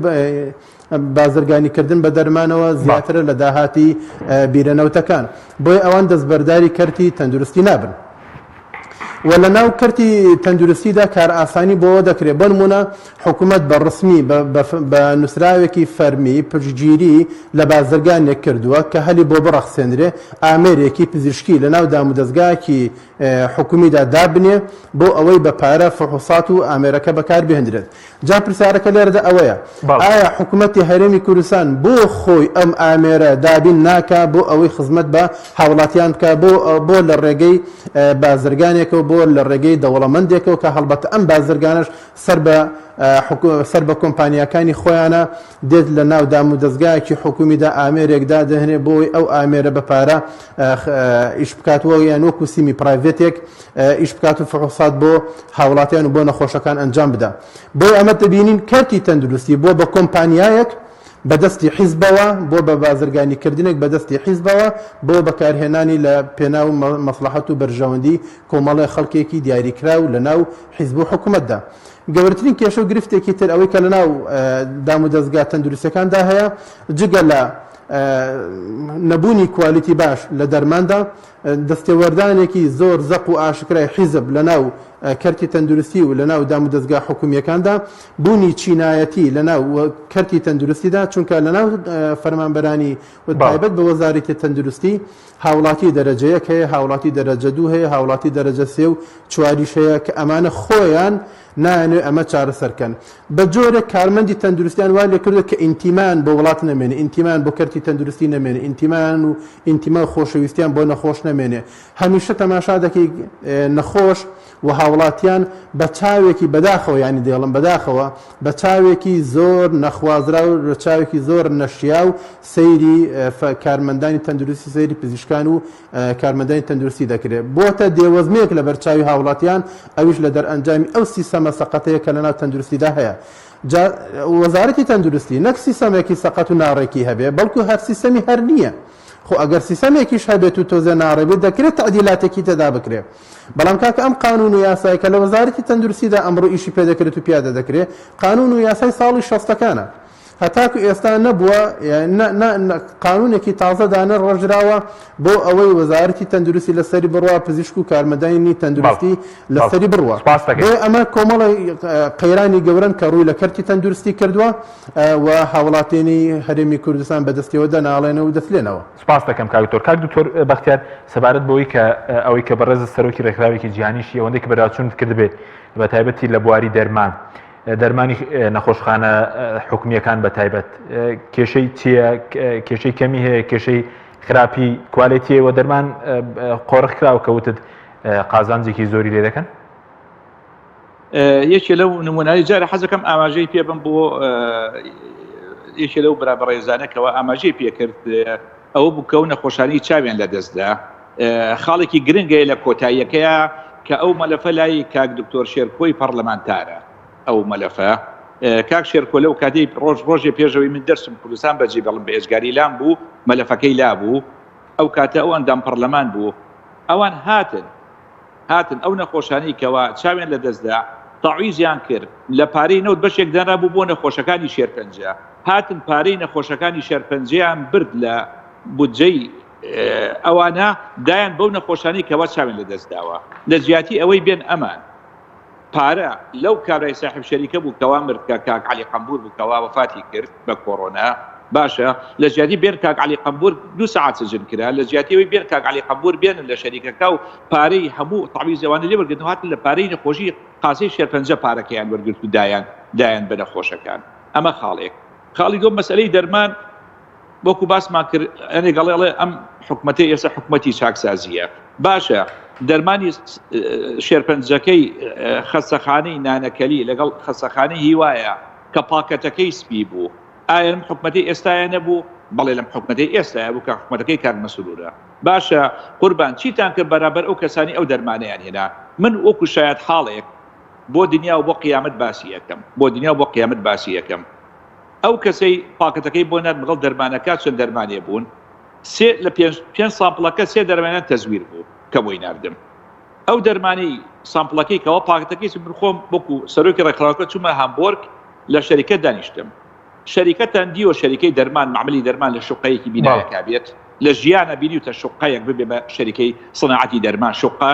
بازرگانیکردن بە دەرمانەوە زیاترە لە داهاتی بیرەنەوتەکان، بۆی ئەوان دەستبەرداری کەرتی تەندروستی نابن. و لە ناو کەرتی تەندروستیدا کار ئاسانی بۆەوە دەکرێت. بۆ نمونە حکوومەت بە ڕسمی بە نووسراوێکی فەرمی پشتگیری لە بازرگانێک کردووە کە هەلی بۆ بڕەخسێنرێ ئامێرێکی پزیشکی لە ناو دام و دەستگاکی حکومیدا دابنێ بۆ ئەوەی بە پارە فحوسات و ئامێرەکە بەکار بهێنرێت. جا پرسیارەکە لێرەدا ئەوەیە ئایا حکوومەتی هەرێمی کوردستان بۆ خۆی ئەم ئامێرە دابین ناکا بۆ ئەوەی خزمەت بە هاوڵاتیان بکە بۆ لە ڕێگەی بازرگانێکەوە بۆ لە ڕێگەی دەوڵەمەندێکەوە کە هەڵبەتە ئەم بازرگانش سەر بە کۆمپانیەکانی خۆیانە دێت لە ناو دام و دەستگایەکی حکومیدا ئامێرێکدا دەهێنێ بۆی ئەو ئامێرە بە پارە ئیش بکاتەوە یان وەکو سیمی پرایڤێتێک ئیش بکات و فحوسات بۆ هاوڵاتیان و بۆ نەخۆشەکان ئەنجام بدە. بۆ ئەمە دەبینین کەرتی تەندروستی بۆ بە کۆمپانیایەک بەدەستی حیزبەوە بۆ بە بازرگانیکردنێک بەدەستی حیزبەوە بۆ بەکارهێنانی لە پێناو مەسلحەت و بەرژەوەندی کۆمەڵی خەڵکێکی دیاریکرا و لە ناو حیزب و حکوومەتدا. گەورەترین کێشە و گرفتێکی تر ئەوەی کە لە ناو دام و دەستگا تەندروستیەکاندا هەیە جگە لە نەبوونی کوالیتی باش لە دەرماندا دەستێوەردانێکی زۆر زەق و ئاشکرای حیزب لە ناو کەرتی تەندروستی و لە ناو دام و دەستگا حکومیەکاندا بوونی چینایەتی لە ناو کەرتی تەندروستیدا چونکە لە ناو فەرمانبەرانی و تایبەت بە وەزارەتی تەندروستی هاوڵاتی دەرەجەیەک هەیە، هاوڵاتی دەرەجە 2 هەیە، هاوڵاتی دەرەجە 3 و 4 هەیە کە ئەمانە خۆیان نانێ ئەمە چارەسەرکەن. بە جۆرێک کارمەندی تەندروستیان وا لێ کردو کە ئینتیمان بۆ وڵات نەمێنێ، ئینتیمان بۆ کەرتی تەندروستی نەمێنێ، ئینتیمان و ئینتیمان خۆشەویستیان بۆ نەخۆش نەمێنێ. هەمیشە تەماشا دەکەی نەخۆش و هاوڵاتیان بە چاوێکی بەداخەوە ینی دێڵم بەداخەوە بە چاوێکی زۆر نەخوازرا و بە چاوێکی زۆر نەشیا و سەیری کارمەندانی تەندروستی سەیری پزیشکان و کارمەندانی تەندروستی دەکرێت. بۆتە دێوەزمێک لە بەرچاوی هاوڵاتیان ئەویش لە دەرئەنجامی ئەو سیستەمە سەقەتەیە کە لە ناو تەندروستیدا هەیە. وەزارەتی تەندروستی نەک سیستەمێکی سەقەت و ناڕێکی هەبێ بەڵکو هەر سیستەمی هەر نییە. خۆ ئەگەر سیستەمێکیش هەبێت و تۆزە ناڕێبێت دەکرێت تعدیلاتێکی تێدا بکرێت. بەڵام کاکە ئەم قانون و یاسای کە لە وەزارەتی تەندروستیدا ئەمڕۆ ئیشی پێ دەکرێت و پیادە دەکرێت قانون و یاسای ساڵی 60ەکانە هەتاکو ئێستا نەبووە قانونێکی تازەدانە ڕژراوە بۆ ئەوەی وەزارەتی تەندروستی لەسەری بڕوا پزیشک و کارمەندانی تەندروستی لەسەری بڕوە. ئەمە کۆمەڵی قەیرانی گەورن کە ڕووی لە کەرتی تەندروستی کردووە و هاوڵاتێنی هەرێمی کوردستان بەدەستیەوە ناڵێنەوە و دەفلێنەوە. سپاس دەکەم کاکتۆر. کاک دکتۆر بەختیار سەبارەت بۆی کە ئەوەی کە بەڕێز سەرۆکی ڕێکخراوێکی جیهانیشی ئەوەندەی کە بەراچوون کردبێت بە تایبەتی لە بواری دەرمانی نەخۆشخانە حکومیەکان بە تایبەت کێشەی چییە؟ کێشەی کەمی هەیە، کێشەی خراپی کوالێتیەوە دەرمان قۆڕق کراوە کەوتت قازانجێکی زۆری لێ دەکەن؟ یەکێ لەو نمونایی جارە حەزەکەم ئاماژەی پێ بم بۆ یەکێ لەو برابەڕێزانەکەەوە ئاماژەی پێکرد ئەوە بووکە و نەخۆشانی چاویان لە دەستدا خاڵێکی گرنگەیە لە کۆتاییەکەیە کە ئەو مەلەفە لای کاک دکتۆر شێرکۆی پەرلەمانتارە. ئەو مەلەفە کاک شێرکۆ لەو کاتەی ڕۆژێ پێشەوەی من دەرسم کوردستان بەجێ بەڵم بە ئێزگاری لام بوو مەلەفەکەی لابوو ئەو کاتە ئەو ئەندام پەرلەمان بوو ئەوان هاتن ئەو نەخۆشانی کەەوە چاوێن لە دەستدا تەعویزیان کرد لە پارەی نەوت بەشێک دەرابوو بۆ نەخۆشەکانی شێرپەنجە هاتن پارەی نەخۆشەکانی شێرپەنجەیان برد لە بودجەی ئەوانە دایان بەو نەخۆشانی کەەوە چاوێن لە دەستداوە لە جیاتی ئەوەی بێن ئەمان پارە لەو کابرای ساحب شەریکە بوو کەوا مرد کە کاک عەلی قەمبور بوو کەوا وەفاتی کرد بە کۆڕۆنا باشە لە جیاتی بێن کاک عەلی قەمبور 2 ساعات سجن کرا لە جیاتیەوەی بێن کاک عەلی قەمبور بێنن لە شەریکەکە و پارەی هەموو تەعویزەوانە لێ وەرگرتن هاتن لە پارەی نەخۆشی قاسەی شێرپەنجە پارەکەیان وەرگرت و دایان بە نەخۆشەکان. ئەمە خاڵی دۆ مەسەلەی دەرمان وەکو باسمان کرد ئەنێگەڵێڵێ ئەم حکومەتی ئێستا حکومەتی چاکسازیە باشە دەرمانی شێرپەنجەکەی خەستەخانەی نانەکەلی لەگەڵ خەستەخانەی هیوایە کە پاکەتەکەی سپی بوو ئایا لەم حکومەتی ئێستایە نەبوو؟ بەڵێ لەم حکومەتی ئێستایە بوو کە حکومەتەکەی کار مەسئولورە. باشە قوربان چیتان کرد بەرامبەر ئەو کەسانی ئەو دەرمانەیان هێنا من وەکو شاید حاڵێک بۆ دنیا و بۆ قیامەت باسی یەکەم بۆ دنیا و بۆ قیامەت باسی یەکەم ئەو کەسەی پاکەتەکەی بۆ نەر مەگەڵ دەرمانەکە چەند دەرمانێ بوون لە پێنج سامپڵەکە 3 دەرمانیان تەزویر بوو کە بۆی ناردم ئەو دەرمانی سامپڵەکەی کەەوە پاکەتەکەی بخۆم وەکو سەرۆکی ڕێکخراوەکە چوومە هامبۆرگ لە شەریکە دانیشتم شەریکەتان دیوە شەریکەی دەرمان معمەلی دەرمان لە شوقەیەکی بینایەکە بێت لە ژیانە بینی وتە شوقەیەک ببێ بە شەریکەی سەناعەتی دەرمان شوقە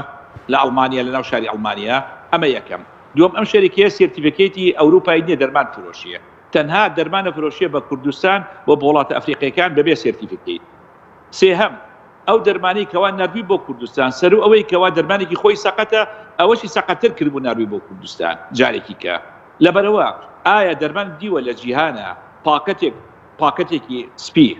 لە ئەڵمانیا لە ناو شاری ئەڵمانیا ئەمە یەکەم دوم ئەم شەریکەیە سێرتیفیکێتی ئەوروپای نییە دەرمان فرۆشیە تەنها دەرمانە فرۆشیە بە کوردستان و بە وڵاتە ئەفریقیەکان بەبێ سێرتیفیکیت سێهەم ئەو دەرمانی کەوا ناردووی بۆ کوردستان سەر و ئەوەی کەوا دەرمانێکی خۆی سەقەتە ئەوەشی سەقەتتر کردبوو ناروی بۆ کوردستان جارێکی کە لەبەرەوە ئایا دەرمان دیوە لە جیهانە پاکەتێکی سپی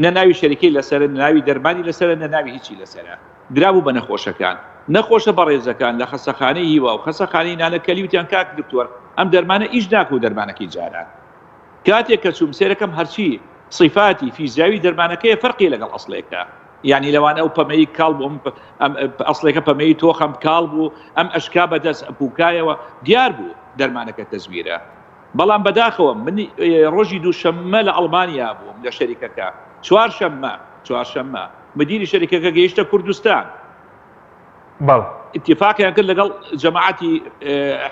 نەناوی شەریکەی لەسەر ناوی دەرمانی لەسەر نەناوی هیچی لەسەرە درابوو بە نەخۆشەکان نەخۆشە بەڕێزەکان لە خەسەخانەی هیوا و خەسەخانەی نانەکەلی وتیان کاک دکتۆر ئەم دەرمانە ئیش ناکە و دەرمانەکەی جاران کاتێک کە چوم سێرەکەم هەرچی صفاتی فیزیاوی دەرمانەکەی فەرقی لەگەڵ ئەسڵێکە یعنی لەوانە ئەو پەمەی کاڵ بوو ئەسڵێکە پەمەی تۆخەم کاڵ بوو ئەم ئەشکا بەدەست بووکایەوە دیار بوو دەرمانەکە تەزویرە بەڵام بەداخەوە من ڕۆژی دووشەممە لە ئەڵمانیا بووم لە شەریکەکە چوارشەممە مدیری شەریکەکە گەیشتە کوردستان اتفاقیان کرد لەگەڵ جەماعەتی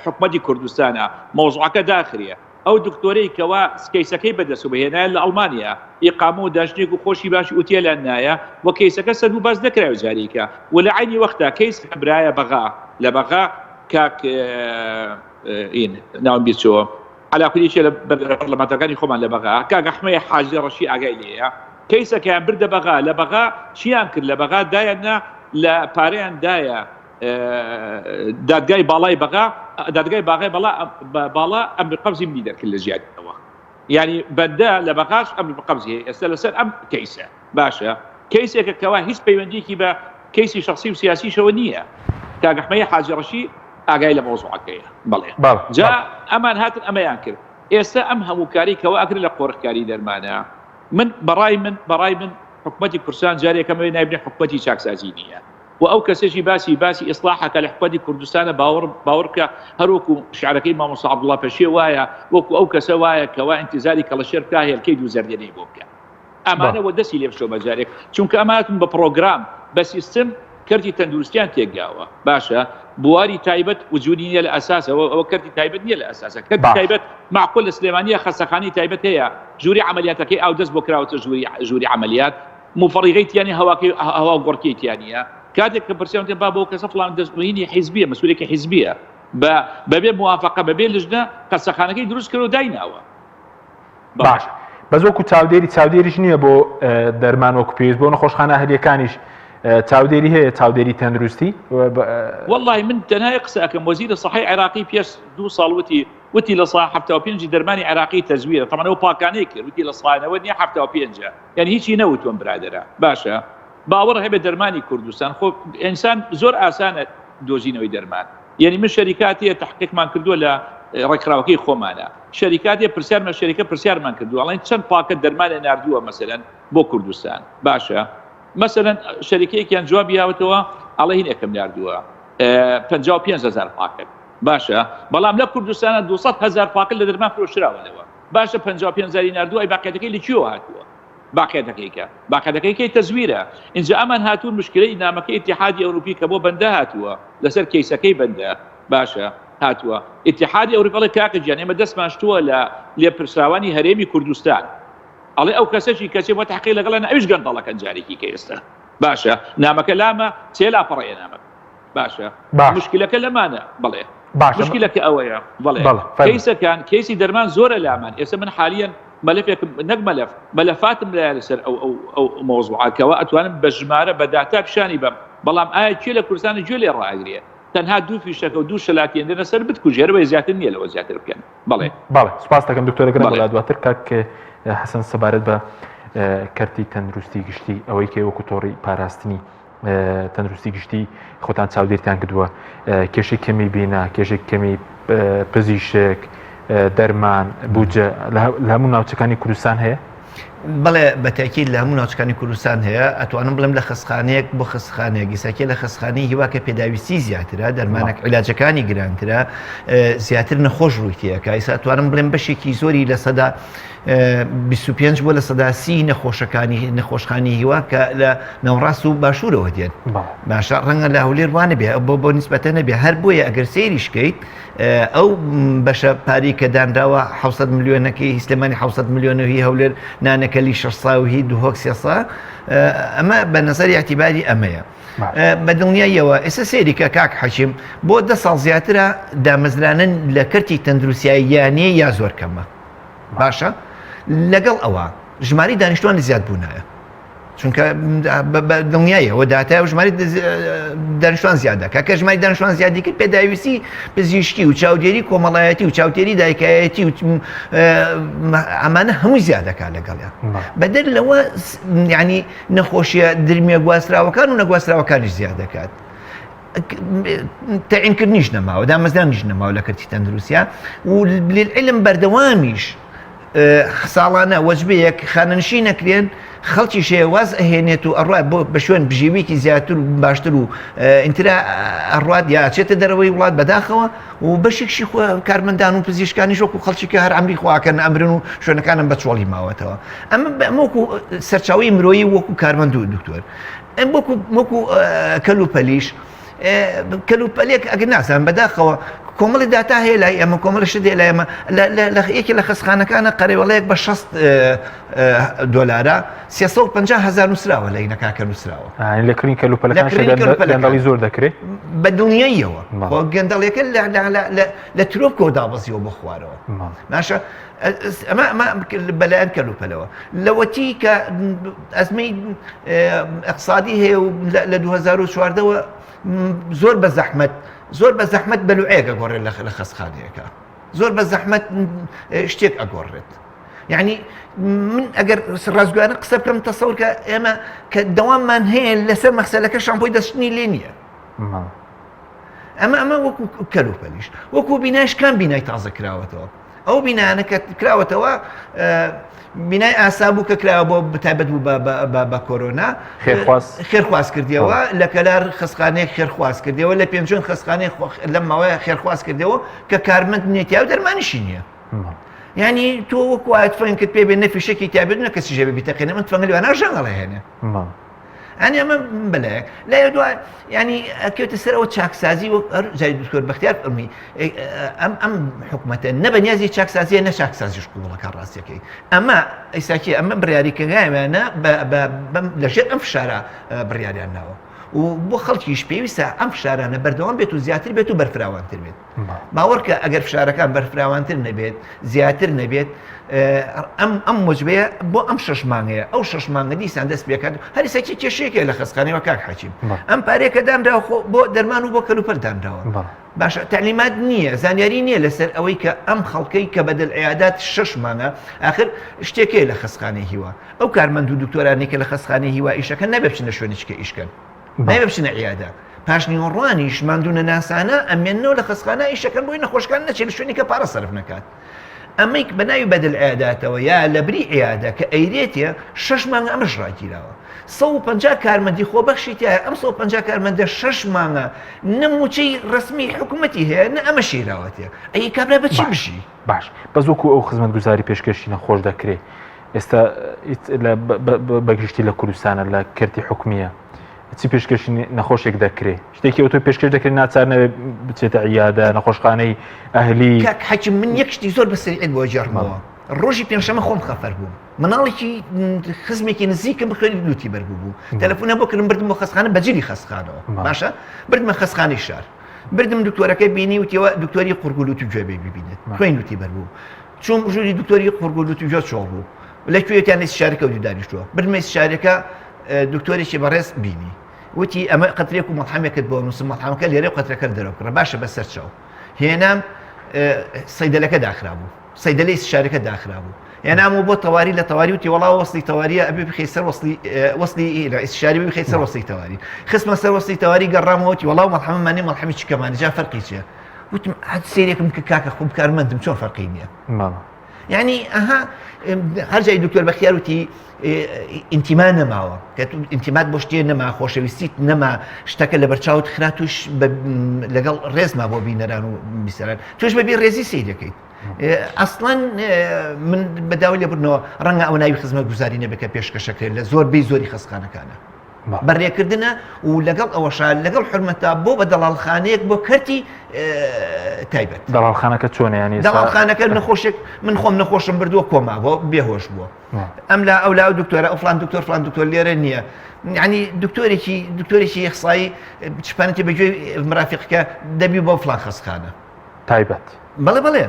حکومەتی کوردستانە مۆزوعەکە داخریە ئەو دکتۆرەی کەوا کەیسەکەی بەدەست بهێنایە لە ئەڵمانیا ئیقامە و داشتێک و خۆشی باشی ئوتێلان نایە وە کەیسەکە سەد و باز نەکراوە جاریکە و لە عینی وەختا کەیس برایە بەغا لە بەغا کاک ناوم بیرچەوە علاقیشە لە پەرلەمانتەکانی خۆمان لە بەغا کاک ئەحمەد حاجی ڕەشی ئاگای لێیە کەیسەکەیان بردە بەغا لە بەغا چیان کرد لە بەغا دایەنە لە پارەیان دایە دادگای باڵای بەغا دادگای باڵا ئەمر قەبزی منی دەرکرد لە ژیانەوە یعنی بەندە لە بەغاش ئەمر قەبزی ئێستا لەسەر ئەم کەیسە باشە کەیسێکە کەوا هیچ پەیوەندیکی بە کەیسی شخصی و سیاسیشەوە نییە کاک ئەحمەد حاجی ڕەشی ئاگای لە مۆزوعەکەیە بەڵێ جا ئەمان هاتن ئەمەیان کرد ئێستا ئەم هەمووکاری کەوا ئەکرد لە قۆڕکاری دەرمانە من بەڕای من حکومەتی کوردستان جارێکەمەوەی نایبنێ حکومەتی چاکسازی نییە و ئەو کەسێکی باسی ئیسلاحەکە لە حکومەتی کوردستانە باوەڕکە هەروەکو شعرەکەی مامۆستا عەبدوڵڵا پەشێ وایە وەکو ئەو کەسە وایە کەوا ئینتیزاری کەڵەشێر بکا هێلکەی دوو زەردێنەی بۆ بکە ئەمانەوە دەستی لێ بشۆ بەجارێک چونکە ئەمانەتون بە پرۆگرام بە سیستم کردی تەندروستیان تێکگاوە باشە بواری تایبەت وجودی نیە لە ئەساسەوە ئەوە کردی تایبەت نییە لە ئەساسە کردی تایبەت معقول لە سلێمانیە خەسەخانەی تایبەت هەیە ژووری عملیاتەکەی ئاو دەست بۆ کراوەتە ژووری عملیات مفەڕیغەی تیانی هەوا گۆڕکەی تیانە کاتێک کە پرسیان با بۆ کەسە فڵان دەستبینی حیزبیە مەسئولێکی حیزبیە بەبێ موافقە بەبێ لژنە قەسەخانەکەی دروست کرد و دایناوە باش بەس وەکو چاودێریش نییە بۆ دەرمان وەکو پێویست بۆ نەخۆشخانە هەلیەکانیش چاودێری هەیە چاودێری تەندروستی والله من تەنهای قسە ئەکەم وەزیرە سەحەی عێراقی پێش 2 ساڵ وتی لە ساڵ 75 دەرمانی عێراقی تەزویرە تەمەنەوە پاکانەی کرد وتی لە ساڵانەوە نییە 75 یعنی هیچی نەوتوم برادرە باشە باوەڕ هەبێ دەرمانی کوردستان خۆ ئینسان زۆر ئاسانە دۆزینەوەی دەرمان یعنی من شەریکاتیە تحقیقمان کردووە لە ڕێکخراوەکەی خۆمانە شەریکاتێ پرسیارمە شەریکە پرسیارمان کردووە ئەڵێن چەند پاکەت دەرمانە ناردووە مەسەلەن بۆ کوردستان باشە مەسەلەن شەریکەیەکیان جوابی هاوتەوە ئەڵێ هین یەکەم ناردووە 55,000 پاکەت باشە بەڵام لە کوردستانە 200,000 پاکەت لە دەرمان فرۆشراوەلەوە باشە 55,000 ناردووە ئەی باقیەتەکەی لەکوێوە هاتووە باقیەتەکەی تەزویرە اینجا ئەمان هاتوون مشکلەی نامەکەی ئیتیحادی ئەوروپی کە بۆ بەندە هاتووە لەسەر کەیسەکەی بەندە باشە هاتووە ئیتیحادی ئەوروپی کاکە گیان ئێمە دەستمان شتووە لە لێپرسراوانی هەرێمی کوردستان ئەڵێ ئەو کەسەی کەچێ بۆ تحقیق لەگەڵ ئەویش گەندەڵەکەن جارێکی کە ئێستا باشە نامەکە لامە چێلا پەڕەیە نامەکە باشە مشکلەکە لەمانە بڵێ مشکلەکە ئەوەیە بڵێ کەیسەکان کەیسی دەرمان زۆرە لامان ئێستا من حالیان مەلفێک نەک مەلەفاتم لە لەسەر ئەو مۆزوعەکەوە ئەتوانم بە ژمارە بە داتا پیشانی بم بەڵام ئایا چێ لە کوردستانی گوێ لێ ڕائگرێ تەنها 2 فیشەکە و 2 شەلاتیێنە سەر بتکوژێرەوەی زیاتر نییە لەوە زیاتر بکەن بڵێ سوپاس دەکەم دکتۆرەکە بەڵا دواتر کاک حەسەن سەبارەت بە کەرتی تەندروستی گشتی ئەوەی کە وەکو تۆڕی پاراستنی تەندروستی گشتی خۆتان چاودێریان کردووە کێشێک کەمی بینە کێشێک کەمی پزیشک دەرمان بوجە لە هەموو ناوچەکانی کوردستان هەیە بەڵێ بەتاکید لە هەموو ناوچەکانی کوردستان هەیە ئەتوانم بڵێم لە خستخانەیەک بۆ خستخانەیە گیساکێ لە خستخانەی هیوا کە پێداویستی زیاترە دەرمانە عیلاجەکانی گرانترە زیاتر نەخۆش ڕووی تێەکە ئیسا ئەتوانم بڵێم بەشێکی زۆری لە سەدا 25 بۆ لە سەدا 30 نەخۆشخانی هیوا کە لە ناوڕاست و باشوورەوە دێن باشە ڕەنگە لە هەولێر وانە بێ بۆ نیسبەتە نەبێ هەر بۆیە ئەگەر سەیریشکەیت ئەو بەشە پاری کە دانراوە 600 میلیۆنەکەی سلێمانی 600 میلیۆنەوەی هەولێر نانەکەلی 600 وهی دوهۆک 300 ئەمە بە نەزەری اعتیباری ئەمەیە بە دڵنیاییەوە ئێستا سێریکە کاک حەشیم بۆ 10 ساڵ زیاترە دامەزرانن لە کەرتی تەندروستیاییانەیە یا زۆر کەمە باشە لەگەڵ ئەوە ژماری دانیشتوانی زیاد بوونایە چونکە دڵنیاییەوە داتای و ژماری دانیشتوان زیادەکە کە ژماری دانیشتوان زیادی کرد پێداویستی پزیشکی و چاودێری کۆمەڵایەتی و چاودێری دایکایەتی و ئەمانە هەمووی زیادەکە لەگەڵیان بەدەر لەوە یعنی نەخۆشیە درمێ گواستراوەکان و نەگواستراوەکانیش زیاد دەکات تەعینکردنیش نەماوە دامەزرانیش نەماوە لە کەرتی تەندروستیە و للعلم بەردەوامیش ساڵانە وەجبەیەک خانەنشین نەکرێن خەڵکی شێواز ئەهێنێت و ئەڕات بۆ بە شوێن بژێویکی زیاتر و باشتر و ئینترا ئەڕات یا چێتە دەرەوەی وڵات بەداخەوە و بەشێکشی کارمەندان و پزیشکانی وەکو خەڵکی کە هەر ئەمری خواکەن ئەمرن و شوێنەکانم بە چۆڵی ماوەتەوە ئەمە وەکو سەرچاوی مرۆیی وەکو کارمەند و دکتۆر وەکو کەلوپەلیش کەلوپەلێک ئەگەر ناسان بەداخەوە کۆمەڵی داتا هەیە لای ئەمە کۆمەڵش دێ لای ئەمە یەکی لە خستخانەکانە قەرێوەڵەیەک بە 60 دۆلارە 350,000 نووسراوە لە عینەکاکە نووسراوە لەکردنی کەلوپەلەکان زۆر دەکرێت بە دڵنیاییەوە گەندەڵیەکە لە ترۆپکەوە دابەزیەوە بۆ خوارەوە ناشە ئەمە بەلایەن کەلوپەلەوە لەوەتی کە ئەزمەی ئەقسادی هەیە و لە 2014ەوە زۆر بە زەحمەت بەلوعەیەک ئەگۆڕێت لە خستخانەیەەکە زۆر بە زەحمەت شتێک ئەگۆڕێت یعنی من ئەگەر ڕازگویانە قسە بکەم تەسەور کە ئێمە کە دەواممان هەیە لەسەر مەخسەلەکە شامپۆی دەستنی لێ نییە ئەمە وەکو کەلوپەلیش وەکو بینایشکان بینای تازە کراوەتەوە ئەو بینانە کە کراوەتەوە بینای ئاسا بوو کە کراوە بۆ بتایبەت بوو بە کۆرۆنا خێرخواست کردیەوە لە کەلار خستخانەیەک خێرخواست کردیەوە لە پێنجۆن خستخانەیە لەم ماوەیە خێرخواست کردەوە کە کارمەند نێتیا و دەرمانیشی نییە یعنی تۆ وەکو ئەتفەنگ کرد پێ بێ نەفیشێکی تابێت نە کەسی ژێبێ بیتەقێنە من تفەنگە لەوانە ژەنگەڵە هێنێ ئەنی ئەمە بەلایەک لای دوای ینی ئەکەوتە سەرەوە چاکسازی و جای دکتۆر بەختیار فەرمی ئەم حکومەتە نە بەنیازی چاکسازیە نە چاکسازیش قوڵەکان ڕاستیەکەی ئەمە ئەیساکی ئەمە بڕیاریکەکانیانە لەژێر ئەم فشارە بڕیاریان ناوە و بۆ خەڵکیش پێویستە ئەم فشارانە بەردەوام بێت و زیاتر بێت و بەرفراوانتر بێت باوەڕکە ئەگەر فشارەکان بەرفراوانتر نەبێت زیاتر نەبێت ئەم مجبەیە بۆ ئەم 6 مانگەیە ئەو 6 مانگە دیسان دەست پێکات هەریسەکی کێشەیەکە لە خستخانەوە کاک حەکیم ئەم پارێکە دانراوە بۆ دەرمان و بۆ کەلوپەل دانراوە باشە تعلیمات نییە زانیاری نییە لەسەر ئەوەی کە ئەم خەڵکەی کە بەدەل عیادات 6 مانگە آخر شتێکەیە لە خستخانەی هیوا ئەو کارمەند و دکتۆرانی کە لە خستخانەی هیوا ئیشەکە نەبێ بچنە شوێنێکە ئیشکەن نەبێ بچنە عیادە پاشنیوەڕوانیش ماندوونە ناسانە ئەمێنەوە لە خستخانە ئیشەکەن بۆی نەخۆشکان نەچێت لە شوێنی کە پارە سەرف نەکات ئەمەیک بەناوی بەدل عیاداتەوە یا لە بری عیادە کە ئەیرێتە 6 مانگە ئەمەش ڕاگیراوە 150 کارمەندی خۆبەخشی تایە ئەم 150 کارمەندە 6 مانگە نەموچەی ڕسمی حکوومەتی هەیە نە ئەمە شێراوەتێ ئەی کابرا بەچی بژی باش بەس وەکو ئەو خزمەتگوزاری پێشکەشی نەخۆش دەکرێت ئێستا بەگشتی لە کوردستانە لە کەرتی حکومیە چی پێشکەشی نەخۆشێک دەکرێت شتێکی ئۆتۆ پێشکەش دەکرێت ناچار نەوێت بچێتە عیادە نەخۆشخانەی ئەهلی حەکیم من یەک شتی زۆر بەسەریعەت بۆ جێڕمەوە ڕۆژی پێنجشەمە خۆم خەفەر بووم مناڵێکی خزمێکی نزیکم بخوێنی دووتی بەربوو بوو تەلەفۆنە بۆ کردم بردم بۆ خستخانە بەجلی خستخانەوە باشە بردمە خستخانەی شار بردم دکتۆرەکەی بینی وتیەوە دکتۆری قورگولوت و گوێبێ ببینێت خوێن دووتی بەربوو چۆن ژووری دکتۆری قورگولوت و گوێ چۆڵ بوو لەکوێتیان استشارەکە و دانیشتووە بردمە استشارەکە دکتۆرێکی بەڕێز بینی وتی ئەمە قەترێک و مەڵحەمێکت بۆ نووسم مەڵحەمەکە لێرە قەترەکە دەرەوکڕە باشە بەسەر چاو هێنام سەیدەلەکە داخرا بوو سەیدەلەی استشارەکە داخرا بوو هێنامەوە بۆ تەواری لە تەواری وتی وەڵاو وەسڵی تەواریە ئەبێ بخەیت سەر وەسڵی استشاری بخەیت سەر وەسڵی تەواری خستمە سەر وەسڵی تەواری گەڕامەوەتی وەڵاو مەڵحەمەمانی مەڵحەمی چکەمانی جا فەرقی چییە وتم حەد سێرێکم کە کاکە خوب کارمەندم چۆن فەرقی نییە يعني هەرجای دکتۆر بەختیار وتی ئینتیما نەماوە کە ئینتیمات بۆ شتێ نەما خۆشەویستیت نەما شتەکە لە بەرچاوت خراتوش لەگەڵ ڕێزما بۆ بینەران و بیسەران توش بەبێ ڕێزی سی دەکەیت ئەسڵەن من بەداوای لێبوونەوە ڕەنگە ئەو ناوی خزمەت گوزاری نەبێت کە پێشکەشەکرێت لە زۆربەی زۆری خەسخانەکانە بەڕێکردنە و لەگەڵ ئەوەش لەگەڵ حرمەتە بۆ بە دەڵالخانەیەک بۆ کەرتی تایبەت دەڵالخانەکە چۆنە ینی دەڵالخانەکە نەخۆشێک من خۆم نەخۆشم بردووە کۆما بۆ بێهۆش بووە ئەم لا ئەو لا دکتۆرە ئەو فلان دکتۆر لێرە نییە ینی دکتۆرێکی یەخسایی چپانەتی بەگوێی مرافقەکە دەبی بۆ فلان خەسخانە تایبەت بەڵێ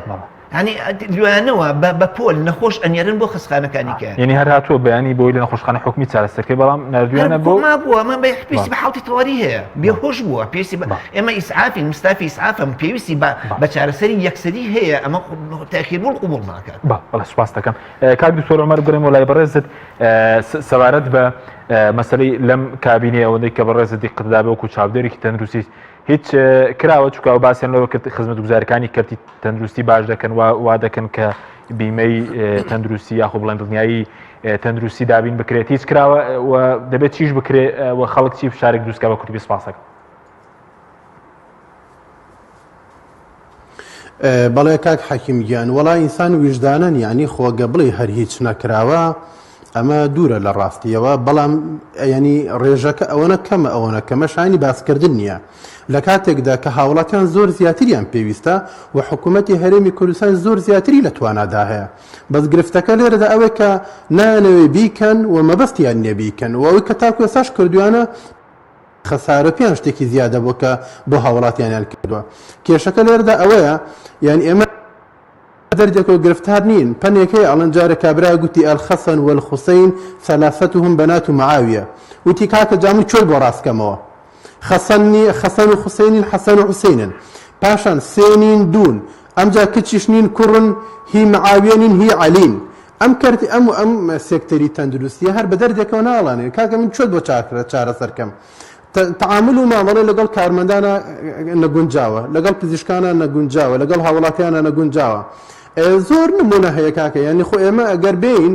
ینی لوانەوە بە پۆل نەخۆش ئەنێرن بۆ خەسخانەکانی کە ینی هەر هاتووە بەیانی بۆی لە نەخۆشخانە حکومی چارەسەرکەی بەڵام نردویانە بۆ بووە من پێویستی بە حاڵی تەواوی هەیە بێهۆش بووە پێویستی ئێمە ئیسعافین مستافی ئیسعافم پێویستی بە چارەسەری یەکسەری هەیە ئەمە تاخیربوون قبوڵ ناکات بەڵێ سوپاس دەکەم کاک دکتۆر عومەر بگەڕێمەوە لای بەڕێزت سەبارەت بە مەسەلەی لەم کابینێ ئەوەندەی کە بەڕێزت قەتدابێ وەکو چاودێرێکی تەندروستی هیچ کراوە چووکە و باسییان لەوە کرد خزمەتگوزارەکانی کەرتی تەندروستی باش دەکەن وا دەکەن کە بیمەی تەندروستی یاخۆ بڵێن دڵنیایی تەندروستی دابین بکرێت هیچ کراوە دەبێت چیش بکرێت و خەڵک چی فشارێک دروستکە بە کوتیبی سپاسەکە بەڵێ کاک حەکیم گیان وەڵا ئینسان ویژدانن یعنی خۆگە بڵێ هەر هیچ نەکراوە ئەمە دوورە لە ڕاستیەوە بەڵام ینی ڕێژەکە ئەوەنە کەمە ئەوەنە کەمەشانی باسکردن نییە لە کاتێکدا کە هاوڵاتیان زۆر زیاتریان پێویستە و حکوومەتی هەرێمی کوردستان زۆر زیاتری لە توانادا هەیە بەس گرفتەکە لێرەدا ئەوەی کە نانەوێ بیکەن و مەبەستیان نییە بیکەن و ئەوەی کە تاکو ێساش کردویانە خەسارە پێیان شتێکی زیادە بۆ کە بۆ هاوڵاتیانیان کردووە کێشەکە لێرەدا ئەوەیە یعنی ئێمە دەردێکەوە گرفتار نین پەنێکەی ئەڵەن جارە کابرا گوتی ئەلخەسەن والحوسەین سەلاسەتهم بەنات و معاویە وتی کاکە جامی چۆی بۆ ڕاستکەمەوە خەسەن و حوسەینین حەسەن و حوسەینن پاشان سێنین دوون ئەمجا کچیش نین کوڕن هی معاویەنین هی عەلین ئەم کردی ئەم سێکتەری تەندروستیە هەر بە دەردێکەوە ناڵانێ کاکە من چۆت بۆ چارەسەرکەم تعامل و مامەڵە لەگەڵ کارمەندانە نەگونجاوە لەگەڵ پزیشکانە نەگونجاوە لەگەڵ هاوڵاتیانە نەگونجاوە زۆر نمونە هەیە کاکە یعنی خۆ ئێمە ئەگەر بین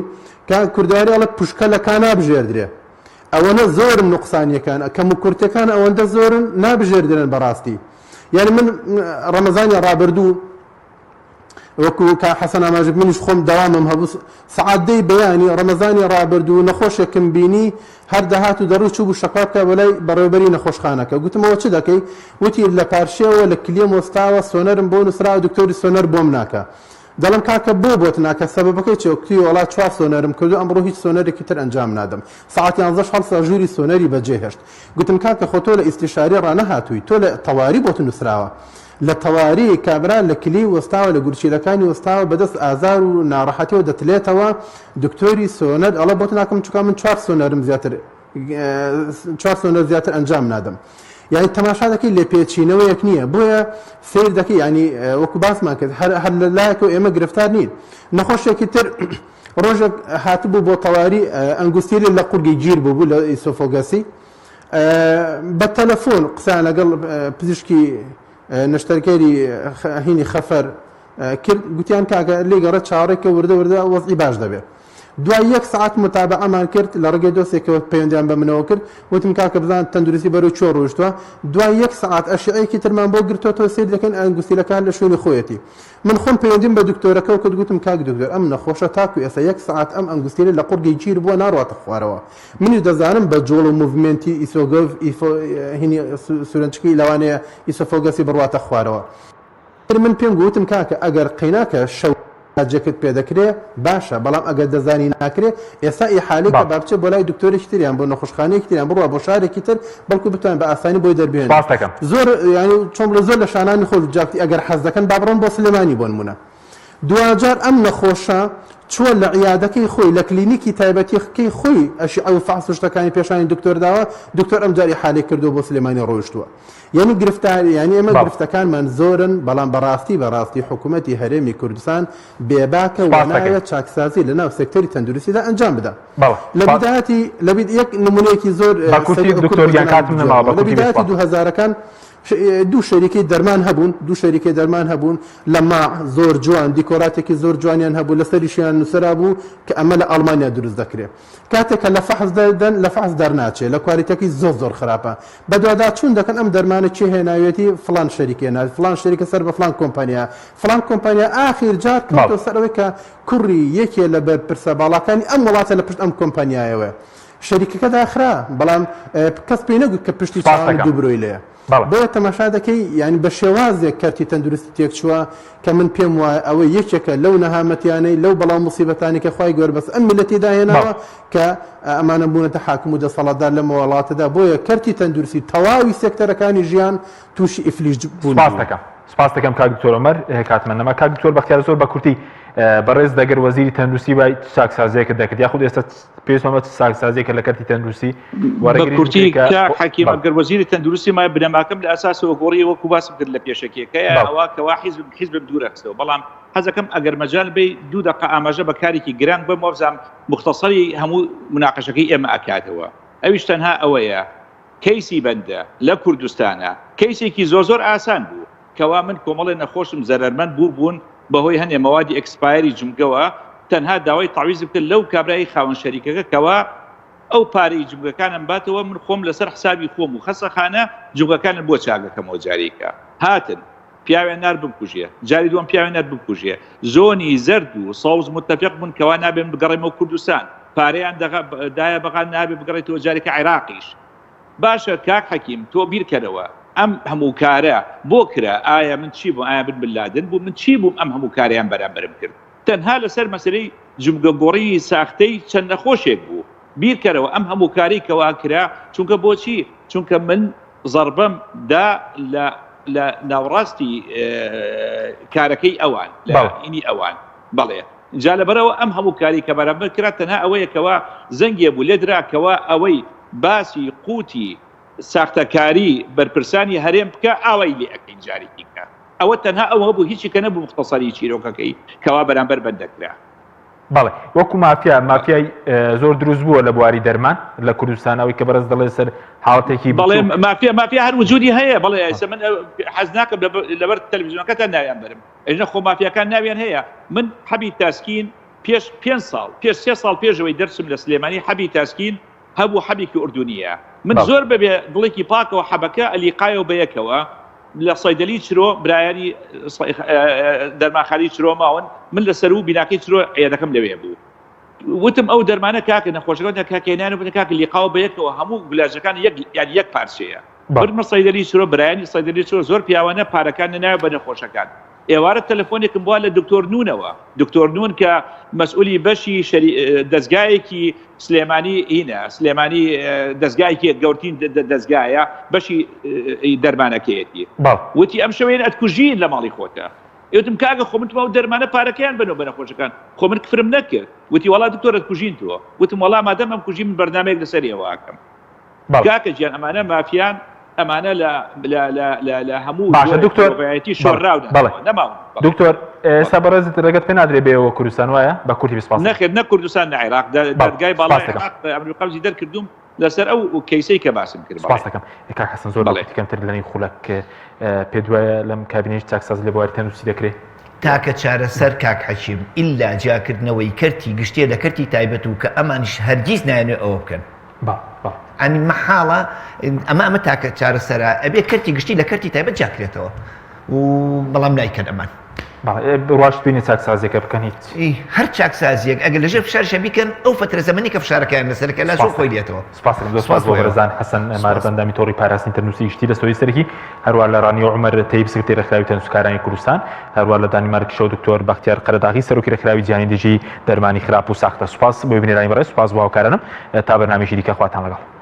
کورداری ئەڵە پوشکە لە کا نابژێردرێ ئەوەنە زۆرم نوقسانیەکان کەم و کورتەکان ئەوەندە زۆرن نابژێردرێن بەڕاستی یعنی من ڕەمەزانی ڕابردوو وەکو کا حەسەن ئاماژێک منیش خۆم دەوامم هەبوو سەعاتدەی بەیانی ڕەمەزانی ڕابردوو نەخۆشێکم بینی هەر دەهات و دەڕوو چوو بوو شەقا بکە بەلای بەڕێوەبەری نەخۆشخانەکە گوتمەوە چ دەکەی وتی لە پارشێوە لە کلێم وەستاوە سۆنەرم بۆ نووسرا دکتۆری سۆنەر بۆم ناکە دەڵم کاکە بۆت ناکە سەبەبەکەی چێوەکتی وڵات 4 سۆنەرم کردو ئەمڕۆ هیچ سۆنەرێکی تر ئەنجام نادەم ساعت 11 هەڵسا ژووری سۆنەری بەجێهێشت گوتم کاکە خۆ تۆ لە ئیستیشاری ڕانەهاتووی تۆ لە تەواری بۆت نووسراوە لە تەواری کابرا لە کلی وەستاوە لە گورچیلەکانی وەستاوە بەدەست ئازار و ناڕەحەتیەوە دەتلێتەوە دکتۆری سۆنەر ئەڵە بۆت ناکەم چکە من 4 سۆنەرم زیاتر 4 سۆنەر زیاتر ئەنجام نادەم یعنی تەماشا دەکەی لێ پێچینەوەیەک نییە بۆیە سیر دەکەی ینی وەکو باسمان کرد هەر لەلایەکەوە ئێمە گرفتار نین نەخۆشێکی تر ڕۆژێک هاتبوو بۆ تەواری ئەنگوستیلی لە قورگی گیر بوو لە ئیسۆفۆگەسی بە تەلەفۆن قسان لەگەڵ پزیشکی نەشتەرگەری هینی خەفەر کرد گوتیان کاکە لێگەڕە چاڕێکە وردە وەزعی باش دەبێت دوای 1 ساعت متابعەمان کرد لە ڕێگەی دۆستێکەوە پەیوەندیان بە منەوە کرد وتم کاکە بزان تەندروستی بەرەو چۆ ڕۆیشتووە دوای 1 ساعت ئەشعەیەکی ترمان بۆ گرتوەوە سیر دەکەن ئەنگوستیلەکان لە شوێنی خۆیەتی من خۆم پەیوەندیم بە دکتۆرەکە کرد گوتم کاک دکتۆر ئەم نەخۆشە تاکو ئێستا 1 ساعت ئەم ئەنگوستیلە لە قورگی گیر بووە ناڕاتە خوارەوە منیش دەزانم بە جۆڵ و موڤمنتی ئیسۆگۆڤ هینی سورەنچکی لەوانەیە ئیسۆفۆگەسی بڕواتە خوارەوە من پێم گوتم کاکە ئەگەر قەیناکە شەو جەکت پێ دەکرێ باشە بەڵام ئەگەر دەزانی ناکرێ ئێستا ئیحالێکە با بچێ بۆ لای دکتۆرێکی تریان بۆ نەخۆشخانەیەکی تریان بڕوە بۆ شارێکی تر بەڵکو بتوانن بە ئاسانی بۆی دەربێن زۆر ینی چۆن بڵێ زۆر لە شانانی خۆ جاکتی ئەگەر حەز دەکەن با بڕۆن بۆ سلێمانی بۆ نمونە دوجار ئەم نەخۆشە چوە لە عیادەکەی خۆی لە کلینیکی تایبەتیەکەی خۆی ئەشعە و فحص شتەکانی پێشانی دکتۆر داوە دکتۆر ئەم جاری حالێک کردو بۆ سلێمانی ڕۆیشتووە یعنی گرفتار یعنی ئێمە گرفتەکانمان زۆرن بەڵام بەڕاستی حکوومەتی هەرێمی کوردستان بێباکە وانایە چاکسازی لە ناو سێکتەری تەندروستیدا ئەنجام بدە لە بدایەتی یەک نمونەیەکی زۆر لە بدایەتی 2000ەکان دوو شەریکەی دەرمان هەبوون لە ماع زۆر جوان دیکۆراتێکی زۆر جوانیان هەبوو لەسەریشیان نووسرا بوو کە ئەمە لە ئەڵمانیا دروست دەکرێت کاتێکە لە فەحز دەدەن لە فەحز دەرناچێت لە کوالیتەکەی زۆر خراپە بەدوادا چوون دەکەن ئەم دەرمانە چی هێناوێتی فلان شەریکێنات فلان شەریکە سەر بە فلان کۆمپانیا ئاخیر جار کەوتە سەرەوەی کە کوڕی یەکێ لە بەرپرسە باڵاکانی ئەم وڵاتە لە پشت ئەم کۆمپانیایەوە شەریکەکە داخرا بەڵام کەس پێی نەگوت کە پشتی چاوانی دووبرۆی لێە بۆیە تەماشا دەکەی یعنی بە شێوازێک کارتی تەندروستی تێکچووە کە من پێم وایە ئەوەی یەکێکە لەو نەهامەتیانەی لەو بەڵام موسیبەتانی کە خوای گەورە بەس ئەم میلەتی داهێناوە کە ئەمانە بوونەتە حاکم و دەسەڵاتدار لەم وڵاتەدا بۆیە کارتی تەندروستی تەواوی سێکتەرەکانی ژیان تووشی ئیفلیش بوون. سپاس دەکەم کاک دکتۆر عومەر کاتمەندەمە کاک دکتۆر بەختیار زۆر بە کورتی بەڕێز دەگەر وەزیری تەندروستی وای چاکسازیەکە دەکرد یاخود ئێستا پێویستمە چاکسازیەکە لە کارتی تەندروستی وەرەگری حەکیم ئەگەر وەزیری تەندروستی مای بنەماکەم لە ئەساسەوە گۆڕی وەکو باسم کرد لە پێشەکەیەکەیە ئەوە کەوا حیزب دوورەخستەوە بەڵام حەزەکەم ئەگەر مەجال بێ 2 دقیقە ئاماژە بە کارێکی گران بم وەبزانم مختصری هەموو مناقەشەکەی ئێمە ئەکاتەوە ئەویش تەنها ئەوەیە کەیسی بەندە لە کوردستانە کەیسێکی زۆر ئاسان بوو کەوا من کۆمەڵی نەخۆشم زەرمەند بوون بەهۆی هەندێک مەوادی ئەکسپایری جمگەوە تەنها داوای تاویزم کرد لەو کابرایی خاوەن شەریکەکە کەوا ئەو پارەی جمگەکانم باتەوە من خۆم لەسەر حسابی خۆم و خەسەخانە جمگەکانم بۆ چاگەکەمەوە جارێکە هاتن پیاوێن نار بکوژێ جاری دووەم پیاوێن نار بکوژێ زۆنی زەرد و ساوز متفق بوون کەوا نابێن بگەڕێمەوە کوردستان پارەیان دایە بەغان نابێ بگەڕێتەوە جارێکە عێراقیش باشە کاک حەکیم تۆ بیرکەرەوە ئەم هەموو کارە بۆ کرا ئایا من چی بوو ئایا بن بلادن بوو من چی بووم ئەم هەموو کاریان بەرامبرم کرد تەنها لەسەر مەسلەی جمگەگۆڕی ساختەی چەند نەخۆشێک بوو بیرکەرەوە ئەم هەموو کاری کەوا کرا چونکە بۆچی چونکە من زەربەم دا لە ناوڕاستی کارەکەی ئەوان لەینی ئەوان بەڵێ جا لەبەرەوە ئەم هەموو کاری کە بەرامبەر کرا تەنها ئەوەیەکەوە زەنگێ بوو لێ دراکەوە ئەوەی باسی قوتی ساختەکاری بەرپرسانی هەرێم بکە ئاوای لێ ئەەکەین جارێکی بکە ئەوە تەنها ئەوە بوو هیچی کە نەبوو مختصری چیرۆکەکەی کەوا بەرامبەر بەندەکرا بەڵێ وەکو مافیای زۆر دروست بووە لە بواری دەرمان لە کوردستانەوەی کە بەرز دەڵێ سەر حاڵەتێکی بەڵێ مافیا هەر وجودی هەیە بەڵێ ئێستا من حەز ناکەم لەبەر تەلەڤیزیۆنەکەتان ناویان برم ئەژنە خۆ مافیاکان ناویان هەیە من حەبی تاسکین پێش 5 ساڵ پێش 3 ساڵ پێشەوەی دەرسم لە سلێمانی حەبی تاسکین هەبوو حەبێکی ئوردونیە من زۆر بەبێ دڵێکی پاکەوە حەبەکە ئەلیقایەوە بەیەکەوە لە سەیدەلی چرۆ برایانی دەرمانخانەی چرۆ ماون من لەسەر و بیناکەی چرۆ عێدەکەم لەوێ بوو وتم ئەو دەرمانە کاکە نەخۆشەکە کاکێنان و کاکە لیقاوە بەیەکەوە هەموو گولاژەکان یەک پارچەیە برمە سەیدەلی چرۆ برایانی سەیدەلی چرۆ زۆر پیاوانە پارەکان نەناوە بە نەخۆشەکان ئێوارە تەلەفۆنێکم بووە لە دکتۆر نونەوە دکتۆر نون کە مەسئولی بەشی دەستگایەکی سلێمانی هینە سلێمانی دەستگایەکی گەورترین دەستگایە بەشی دەرمانەکەیەتی وتی ئەم شەوێن ئەتکوژین لە ماڵی خۆتە ئێوتم کاگە خۆ من و دەرمانە پارەکەیان بنەوە بە نەخۆشەکان خۆ من کفرم نەکرد وتی وەڵا دکتۆر ئەتکوژینتەوە وتم وەڵا مادەم ئەم کوژی من بەرنامەیەک لەسەر ئێوەکەم کاکە گیان ئەمانە مافیان ئەمانە لە هەموو دکتۆرەتی شۆڕاودا نەماون دکتۆر ئێستا بەڕێزت ڕێگەت پێ نادرێ بێەوە کوردستان وایە بە کورتی بسپاس نەخێت نە کوردستان نە عێراق دەرگای باڵای ئەمریکا دەرکردوم لەسەر ئەو کەیسەی کە باسم کرد سپاس دەکەم کاک حەسەن زۆر کەمتر لەنەی خولەک پێ دوایە لەم کابینەی چاکساز لە بواری تەندروستی دەکرێت تاکە چارەسەر کاک حەکیم ئیلا جیاکردنەوەی کەرتی گشتێ لە کەرتی تایبەت و کە ئەمانیش هەرگیز نایەنێ ئەوە بکەن ئەنی مەحاڵە ئەمە تاکە چارەسەرە ئەبێ کەرتی گشتی لە کەرتی تایبەت جاکرێتەوە و بەڵام نایکەن ئەمان ڕاست بینی چاکسازیەکە بکەن هیچ هەر چاکسازیەک ئەگەر لەژێر فشارشە بیکەن ئەو فترە زەمەنی کە فشارەکەیان لەسەرەکە لا زۆر خۆی دێتەوە سپاس بۆ بەرزان حەسەن مارە بەندامی تۆڕی پاراستنی تەندروستی گشتی لە سۆی سەرکی هەروە لە ڕانی عومەر تەیب سکرتێری ڕێکخراوی تەندروستکارانی کوردستان هەروە لە دانیمارک شەو دکتۆر بەختیار قەرەداغی سەرۆکی ڕێکخراوی جیهانی دژی دەرمانی خراپ و ساختە سوپاس بۆ بینێرانی بەڕێز سوپاس بۆ هاوکارانم تا بەرنامەیەکی دیکە خواتان لەگەڵ